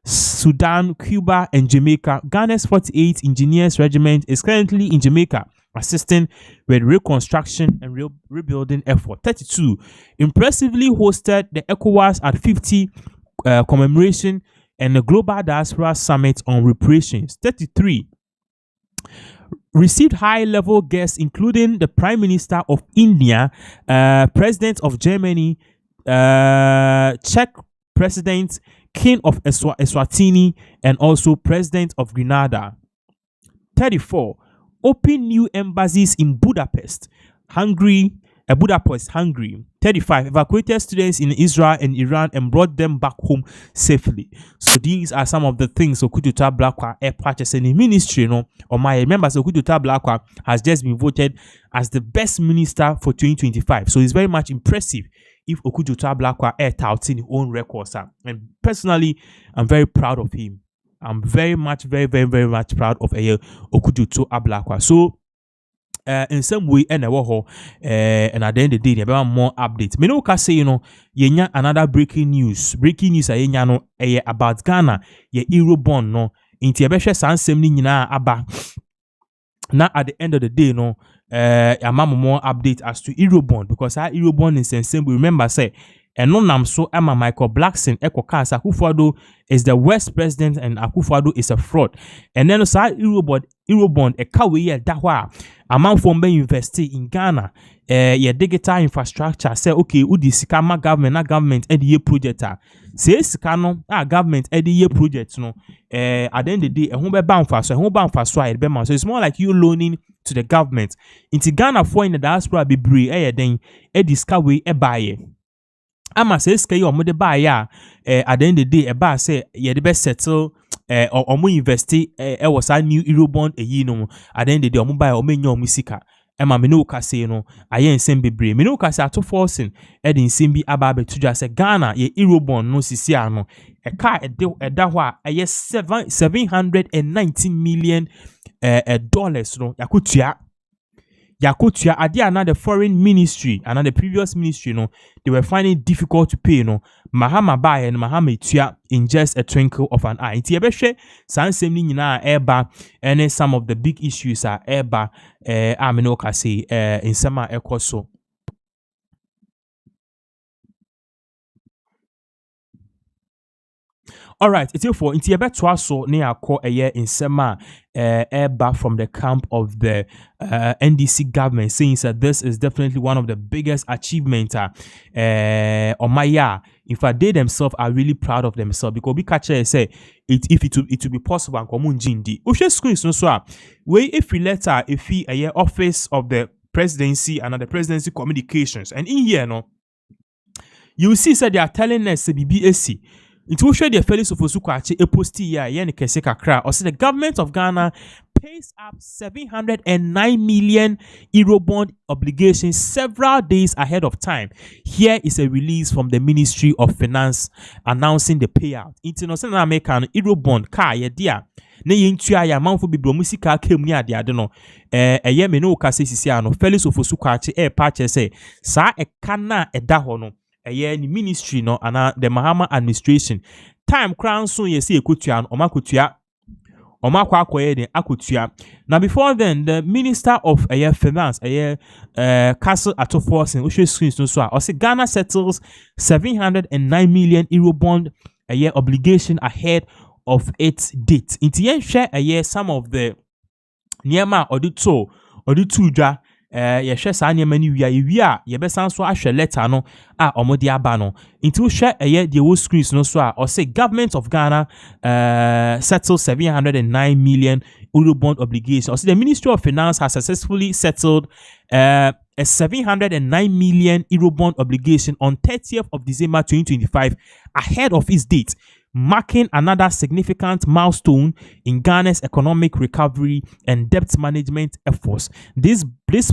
Sudan, Cuba, and Jamaica. Ghana's 48th Engineers Regiment is currently in Jamaica, assisting with reconstruction and rebuilding effort. 32. Impressively hosted the ECOWAS at 50 commemoration and the Global Diaspora Summit on Reparations. 33. Received high-level guests, including the Prime Minister of India, President of Germany, Czech President, King of Eswatini, and also President of Grenada. 34. Open new embassies in Budapest, Hungary. 35. Evacuated students in Israel and Iran and brought them back home safely. So these are some of the things Okututa Blakwa air purchasing in ministry. No, or my members Okututa Blakwa has just been voted as the best minister for 2025. So it's very much impressive if Okututa Blakwa air touting his own records. And personally, I'm very proud of him. I'm very much proud of Okututa Blakwa. So in some way and and at the end of the day there more updates. Me no ka say yenya another breaking news ayenya no about Ghana ye Eurobond no inti ebehwe sansem ni nyina aba na at the end of the day no more update as to Eurobond, because our Eurobond is same. Remember say and no nam so Emma Michael Blackson Ekokasa Akufo-Addo is the West president and Akufo-Addo is a fraud. And then so Eurobond a kawe ye dahwa amount for be invest in Ghana ye digital infrastructure say okay udi sikama government e the project say sikano government e the project no at the end of the day e ho be banfa so e be man. So it's more like you loaning to the government. Inti Ghana for in the diaspora be bre den e discover e buy ama say sika yo mo de buy at the end of the day e ba say ye the best settle or mo invest was a new Eurobond no at the end of the day omo buy o menyo omo sika ema me no ka say no aye nsem bebre me no ka say ato forcing e de nsem bi aba betuja say Ghana ye Eurobond no sisi ano e ka eda ho a ye 719 million dollars no yakutua ade another foreign ministry and the previous ministry no they were finding it difficult to pay no mahama buy and mahama tua in just a twinkle of an eye. Nti ebehwe sansem ni nyina eba and some of the big issues are eba amino ka say in sama ekoso. All right, it's for into a better so near call a year in Sema back from the camp of the NDC government, saying that this is definitely one of the biggest achievements on my year. In fact, they themselves are really proud of themselves because we catch say if it would be possible and common jindi. Ushe screens no so we if we letter if he a year office of the presidency and the presidency communications and in here no you will see that they are telling us BBAC. It will show the fellows of Osukwachi a post here, yen kese kakra, or say the government of Ghana pays up 709 million Eurobond obligations several days ahead of time. Here is a release from the Ministry of Finance announcing the payout. International American Eurobond car ye dia. Ne yentua ya manfo bibro musika kem ni ade ade no eye me no ka sisi ano fellows of Osukwachi patch say sa e kana eda ho no eye ni ministry no ana the Mahama administration time crown so ye see ekotua no omakotua omakwa akoye den akotua. Now before then the minister of finance Castle Atoforsin ushe screens no so or say Ghana settles 709 million Eurobond obligation ahead of its date. Inti yen share some of the niema odu dwa ye hwe sa niema ni wia ye besan so ahwe letter no a omodi aba no inti wo hwe the whole screens no so or say government of Ghana settled 709 million Eurobond obligation. Or say the Ministry of Finance has successfully settled a 709 million Eurobond obligation on 30th of December 2025 ahead of its date, marking another significant milestone in Ghana's economic recovery and debt management efforts. This brings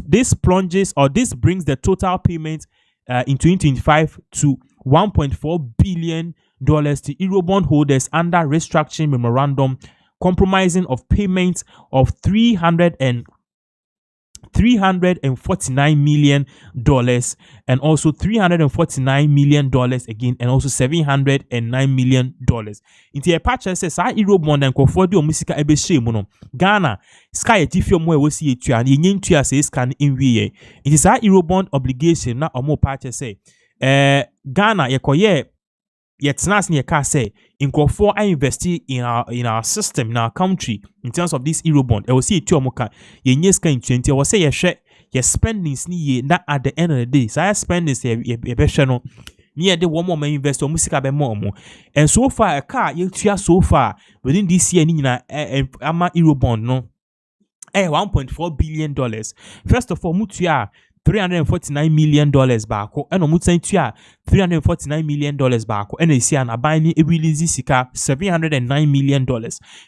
the total payment in 2025 to $1.4 billion to Eurobond holders under restructuring memorandum, comprising of payments of $349 million and also $349 million again and also $709 million. Inti a patch says I Eurobond and Kofodi or Musica Ebeshe Ghana Sky Tifio Mo was see to an Yin Tia says can in VA. It is our Eurobond obligation not or more patch say Ghana Yakoye yet nas near car say in Kofo I invest in our system in our country in terms of this Eurobond. I will see it to Moka Yen yes kind 20 I will say your spending ye that at the end of the day. So I spend this a no near the one more investor music be more and so far a car you so far within this year ama Eurobond no 1.4 billion dollars. First of all mutua $349 million back and $349 million back and a see an abiding release sika $709 million,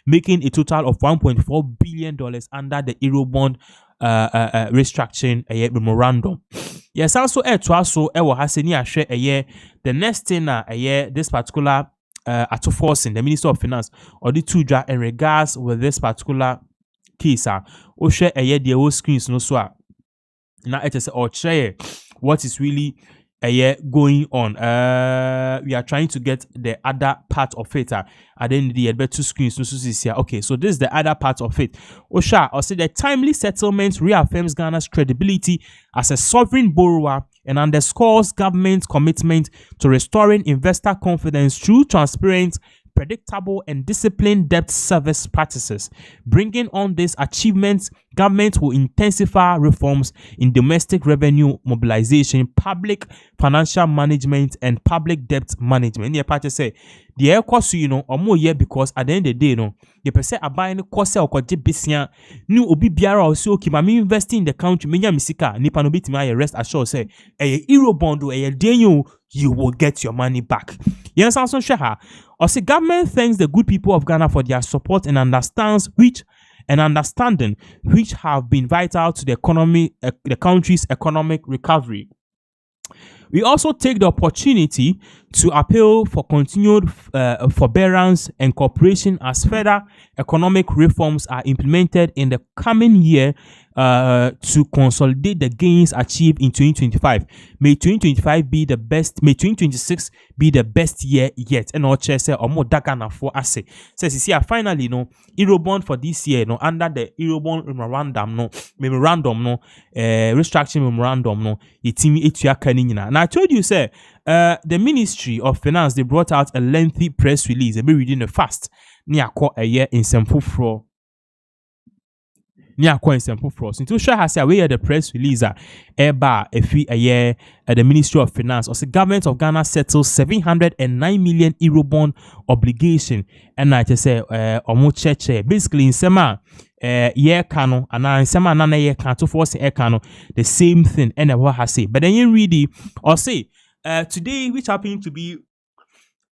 making a total of $1.4 billion under the Eurobond restructuring memorandum. Yes, also the next thing this particular Atoforsin, the Minister of Finance or the Tuja in regards with this particular case o share the whole screens no so now it is or share what is really going on. We are trying to get the other part of it. At the end of the day, two screens. Okay, so this is the other part of it. Osha, or say the timely settlement reaffirms Ghana's credibility as a sovereign borrower and underscores government's commitment to restoring investor confidence through transparent, predictable and disciplined debt service practices. Bringing on these achievements, government will intensify reforms in domestic revenue mobilization, public financial management, and public debt management. Yeah, part say the air cost or more year because at the end of the day, the percent are buying the cost or bisia new obi biara or so keep me investing in the country. Menya misika nipa no bit my rest assure say a Eurobond or a day you will get your money back. Yes, also share or say government thanks the good people of Ghana for their support and understanding which have been vital to the economy, the country's economic recovery. We also take the opportunity to appeal for continued forbearance and cooperation as further economic reforms are implemented in the coming year to consolidate the gains achieved in 2025. May 2025 be the best, may 2026 be the best year yet. And our chair say or more dagana for assay. Says you see finally Eurobond for this year under the Eurobond memorandum restructuring memorandum it team it. And I told you say the Ministry of Finance, they brought out a lengthy press release. They be reading the fast. Near a year in Sempo Fro. Near coin Sempo Fro. So to show us where the press release eba a year the Ministry of Finance or the government of Ghana settles 709 million Eurobond obligation. And I just say basically in Sema year kano and in Sema nana year can to force kano the same thing and what has say. But then you read it or say today, which happened to be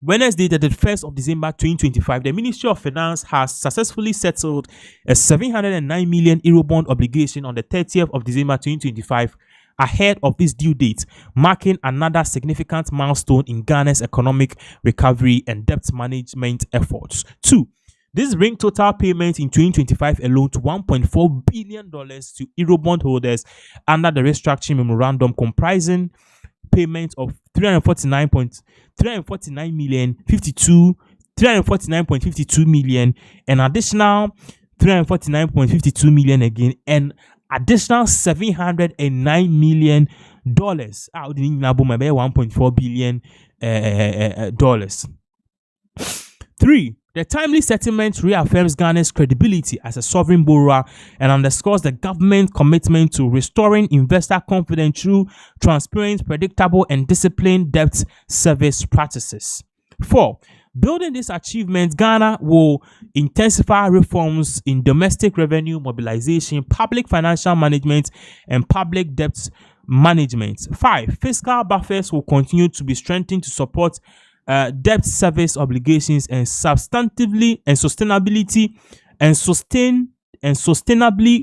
Wednesday, the 1st of December 2025, the Ministry of Finance has successfully settled a 709 million Eurobond obligation on the 30th of December 2025 ahead of this due date, marking another significant milestone in Ghana's economic recovery and debt management efforts. 2. This brings total payments in 2025 alone to $1.4 billion to Eurobond holders under the restructuring memorandum, comprising payments of 349.52 million, an additional 349.52 million again, and additional $709 million. Out in $1.4 billion dollars. 3. The timely settlement reaffirms Ghana's credibility as a sovereign borrower and underscores the government's commitment to restoring investor confidence through transparent, predictable, and disciplined debt service practices. 4. Building this achievement, Ghana will intensify reforms in domestic revenue mobilization, public financial management, and public debt management. 5. Fiscal buffers will continue to be strengthened to support debt service obligations and sustainably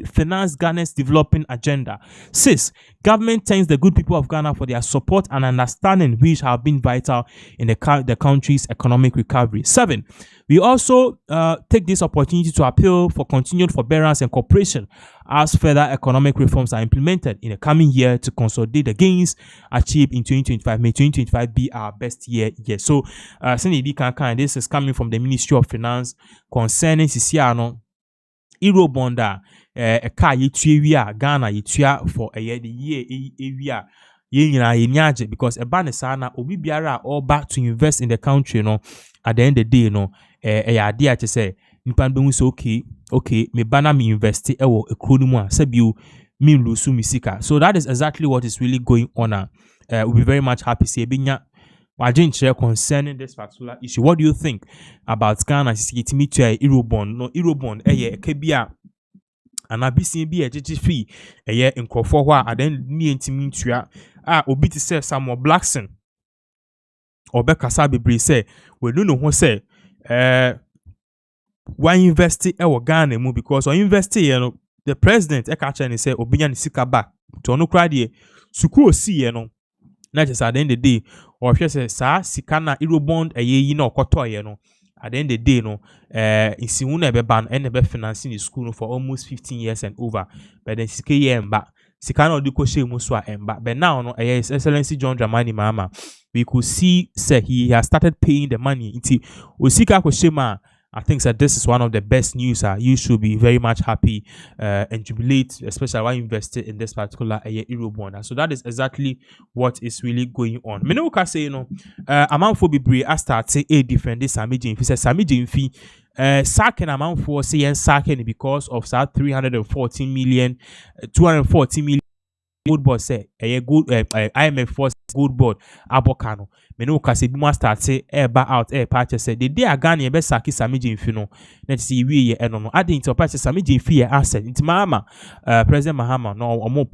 finance Ghana's developing agenda. 6. Government thanks the good people of Ghana for their support and understanding, which have been vital in the country's economic recovery. 7. We also take this opportunity to appeal for continued forbearance and cooperation as further economic reforms are implemented in the coming year to consolidate the gains achieved in 2025. May 2025 be our best year yet. So, this is coming from the Ministry of Finance concerning Sisiano Eurobond a car yetua Ghana yetua for a year the year yenyaje because a banesana obi biara all back to invest in the country at the end of the day a idea to say nipa be say okay me bana me invest ewo ekro mu a sabiu me lusu misika. So that is exactly what is really going on. We'll be very much happy say binya share concerning this particular issue. What do you think about Ghana getting to a Eurobond? No Eurobond kebia and abisi bi a fee a year in Crawford and then me intimate obi to say some more Blackson or Bekasa Bebre say we don't know who say why invest Ghana mu because or invest the president catch say obinya sika back to no cry there suku osi not just at the end of the day or if you say sa sikana Eurobond a ye no koto at the end of the day in simuna be ban and be financing the school for almost 15 years and over but then sike ye emba sikana odiko she muswa emba but now His Excellency John Dramani Mahama we could see say he has started paying the money into osika ko shema. I think that this is one of the best news. You should be very much happy and jubilate, especially when you invested in this particular Eurobond. So that is exactly what is really going on. Me no say amount for be I start say a different this Sami Jimfi says Sami Jimfi sacking amount for say sacking because of that 240 million good board say a good IMF force good board abokano me no kase bi mo start say out patch say the day Ghana e be saki Sami Jimfi no let see we ye no adding to patch Sami Jimfi asset into Mahama President Mahama no omo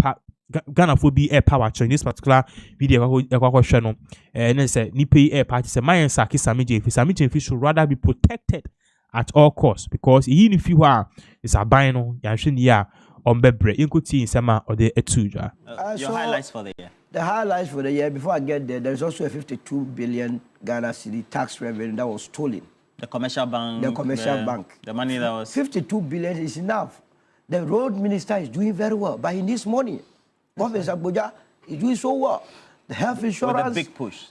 Ghana for be power in this particular video hwe no and say ni pay patch say my saki Sami Jimfi should rather be protected at all costs because he if you are is a buy no ya hwe ni ya on bebre inkuti in sama or the etuja. Your highlights for the year. The highlights for the year, before I get there, there's also a 52 billion Ghana city tax revenue that was stolen. The commercial bank. The commercial bank. The money that was 52 billion is enough. The road minister is doing very well, but he needs money. Professor Abuja is doing so well. The health insurance. With a big push.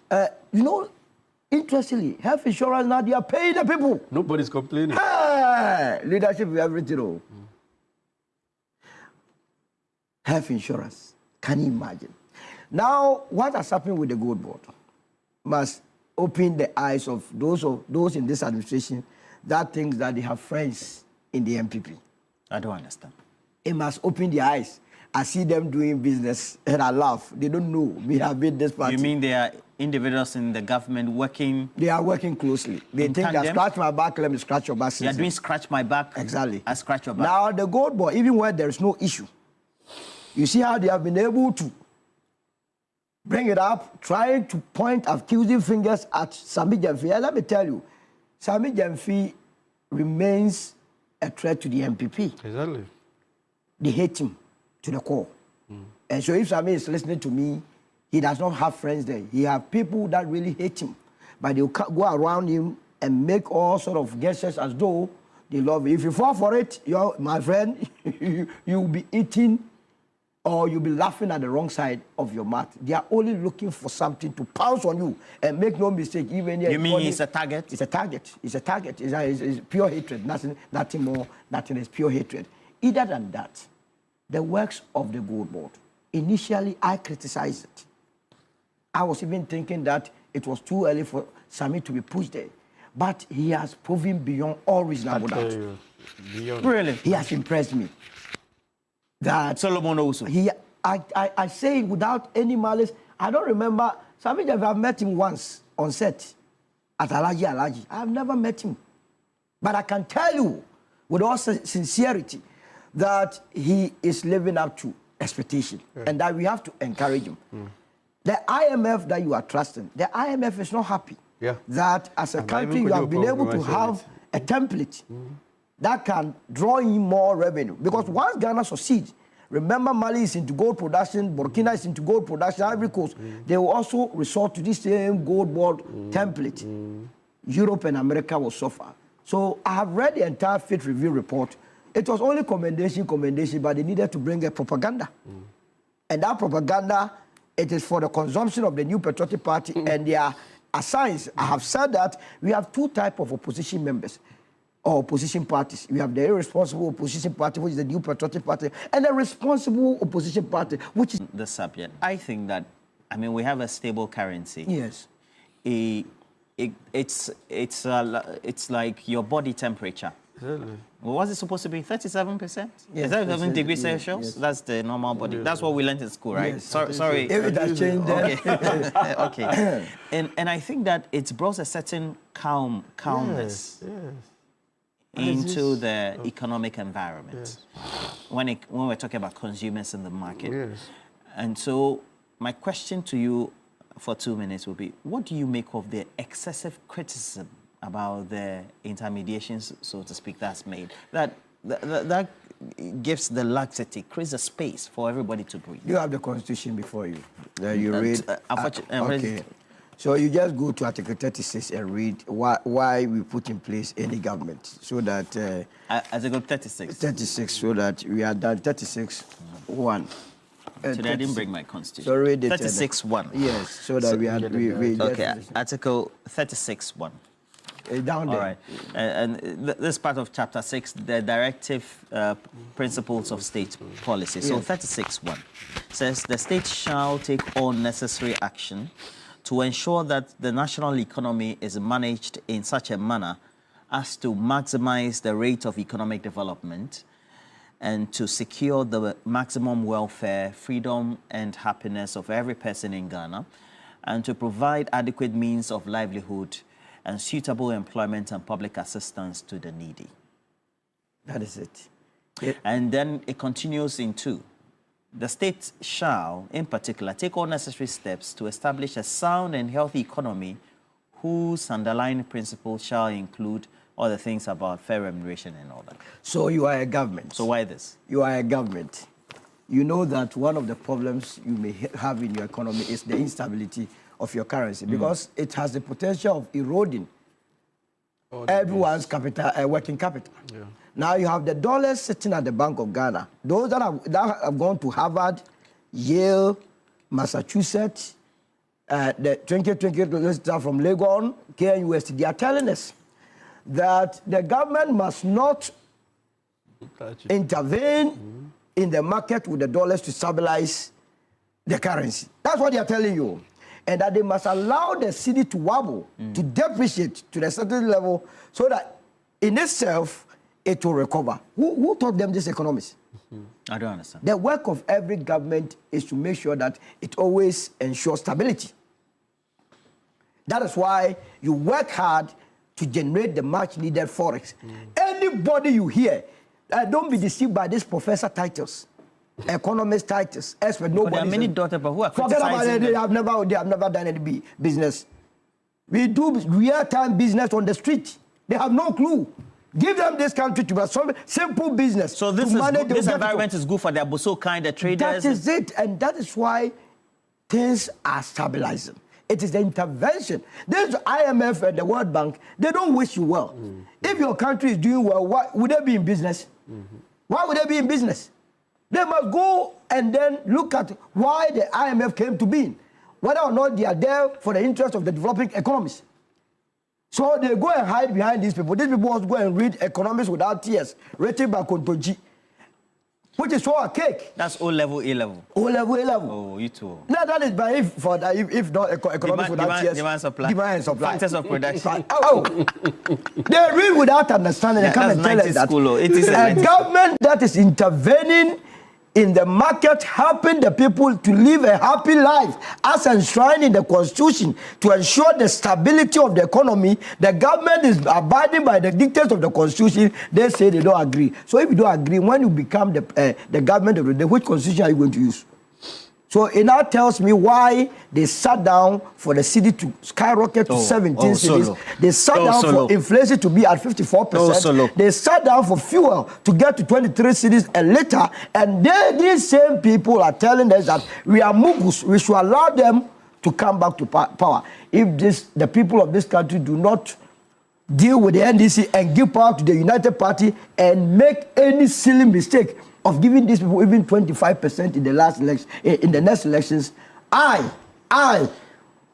Interestingly, health insurance now they are paying the people. Nobody's complaining. Hey, leadership is everything. Health insurance. Can you imagine? Now, what has happened with the gold board? must open the eyes of those in this administration that thinks that they have friends in the MPP. I don't understand. It must open their eyes. I see them doing business and I laugh. They don't know we have been this party. You mean they are individuals in the government working? They are working closely. They think that scratch my back, let me scratch your back. They are doing scratch my back. Exactly. I scratch your back. Now the gold boy, even when there is no issue, you see how they have been able to bring it up, trying to point accusing fingers at Sami Gyamfi. Let me tell you, Sami Gyamfi remains a threat to the MPP. Exactly. They hate him to the core. And so if Sami is listening to me, he does not have friends there. He has people that really hate him. But they'll go around him and make all sort of gestures as though they love him. If you fall for it, my friend, you'll be eating or you'll be laughing at the wrong side of your mouth. They are only looking for something to pounce on you. And make no mistake, even you mean it's a target? It's a target. It's a target. It's pure hatred. Nothing more. Nothing is pure hatred. Other than that, the works of the Gold Board, initially I criticized it. I was even thinking that it was too early for Sami to be pushed there. But he has proven beyond all reasonable doubt. Really? He has impressed me. That Solomon also. I say it without any malice. I don't remember. Sami Gyamfi, I've met him once on set at Alaji. I've never met him. But I can tell you with all sincerity that he is living up to expectation and that we have to encourage him. The IMF that you are trusting, the IMF is not happy that as a country you have been able to have a template that can draw in more revenue. Because once Ghana succeeds, remember Mali is into gold production, Burkina is into gold production, Ivory Coast, they will also resort to this same gold board template. Europe and America will suffer. So I have read the entire Fit Review report. It was only commendation, but they needed to bring a propaganda. And that propaganda, it is for the consumption of the New Patriotic Party and their assigns. I have said that we have two types of opposition members or opposition parties. We have the irresponsible opposition party, which is the New Patriotic Party, and the responsible opposition party, which is the subject. I think that, I mean, we have a stable currency. Yes. It's like your body temperature. Really? Well, was it supposed to be 37%? Yes, Is that 11 degrees Celsius? yes. That's the normal body. That's what we learned in school, right? Yes. Sorry. If it has changed, Okay. Okay. And I think that it brought a certain calmness into the economic environment when we're talking about consumers in the market. Yes. And so my question to you for 2 minutes will be, what do you make of the excessive criticism about the intermediations, so to speak, that's made? That gives the laxity, creates a space for everybody to breathe. You have the Constitution before you. You read. Okay. So you just go to Article 36 and read why we put in place any government, so that Article 36. 36, so that we are done. 36(1). Today I didn't bring my Constitution. So read it. 36(1). Yes, so that we okay. Article 36(1). Down there. All right. And this part of Chapter 6, the directive principles of state policy. So 36(1) says the state shall take all necessary action to ensure that the national economy is managed in such a manner as to maximize the rate of economic development and to secure the maximum welfare, freedom, and happiness of every person in Ghana, and to provide adequate means of livelihood and suitable employment and public assistance to the needy. That is it. And then it continues in 2. The state shall, in particular, take all necessary steps to establish a sound and healthy economy whose underlying principles shall include all the things about fair remuneration and all that. So you are a government. So why this? You are a government. You know that one of the problems you may have in your economy is the instability of your currency, because it has the potential of eroding everyone's capital, working capital. Now you have the dollars sitting at the Bank of Ghana. Those that have gone to Harvard, Yale, Massachusetts, the 2020 lister from Legon, KNUST, they are telling us that the government must not intervene in the market with the dollars to stabilize the currency. That's what they are telling you. and that they must allow the city to wobble, to depreciate to a certain level, so that in itself it will recover. Who taught them this economics? I don't understand. The work of every government is to make sure that it always ensures stability. That is why you work hard to generate the much needed forex. Anybody you hear, don't be deceived by these professor titles, economist titles, expert. Nobody. There are many doctors, but who are forget about it. criticizing them? They have never done any business. We do real-time business on the street. They have no clue. Give them this country to solve simple business. So this environment is good for the Aboso kind of traders. That is it, and that is why things are stabilizing. It is the intervention. This IMF and the World Bank, they don't wish you well. If your country is doing well, why would they be in business? Why would they be in business? They must go and then look at why the IMF came to being, whether or not they are there for the interest of the developing economies. So they go and hide behind these people. These people also go and read Economics Without Tears, written by Kontoji, which is so archaic. That's O-level, A-level. O-level, A-level. Oh, you too. No, that is by if not Economics Without Tears. Demand supply. Demand and supply. Factors of production. They read without understanding. They come and tell us that it is a government that is intervening in the market, helping the people to live a happy life as enshrined in the Constitution to ensure the stability of the economy. The government is abiding by the dictates of the Constitution. They say they don't agree. So if you don't agree, when you become the government of the day, which Constitution are you going to use? So it now tells me why they sat down for the city to skyrocket to 17 cities. They sat down for inflation to be at 54%. They sat down for fuel to get to 23 cities a liter. And these same people are telling us that we are mugus. We should allow them to come back to power. If the people of this country do not deal with the NDC and give power to the United Party and make any silly mistake of giving these people even 25% in the last election, in the next elections, I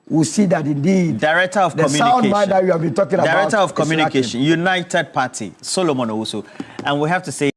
will see that indeed Director of the sound mind that you have been talking about. Director of Communication, United Party, Solomon Owusu. And we have to say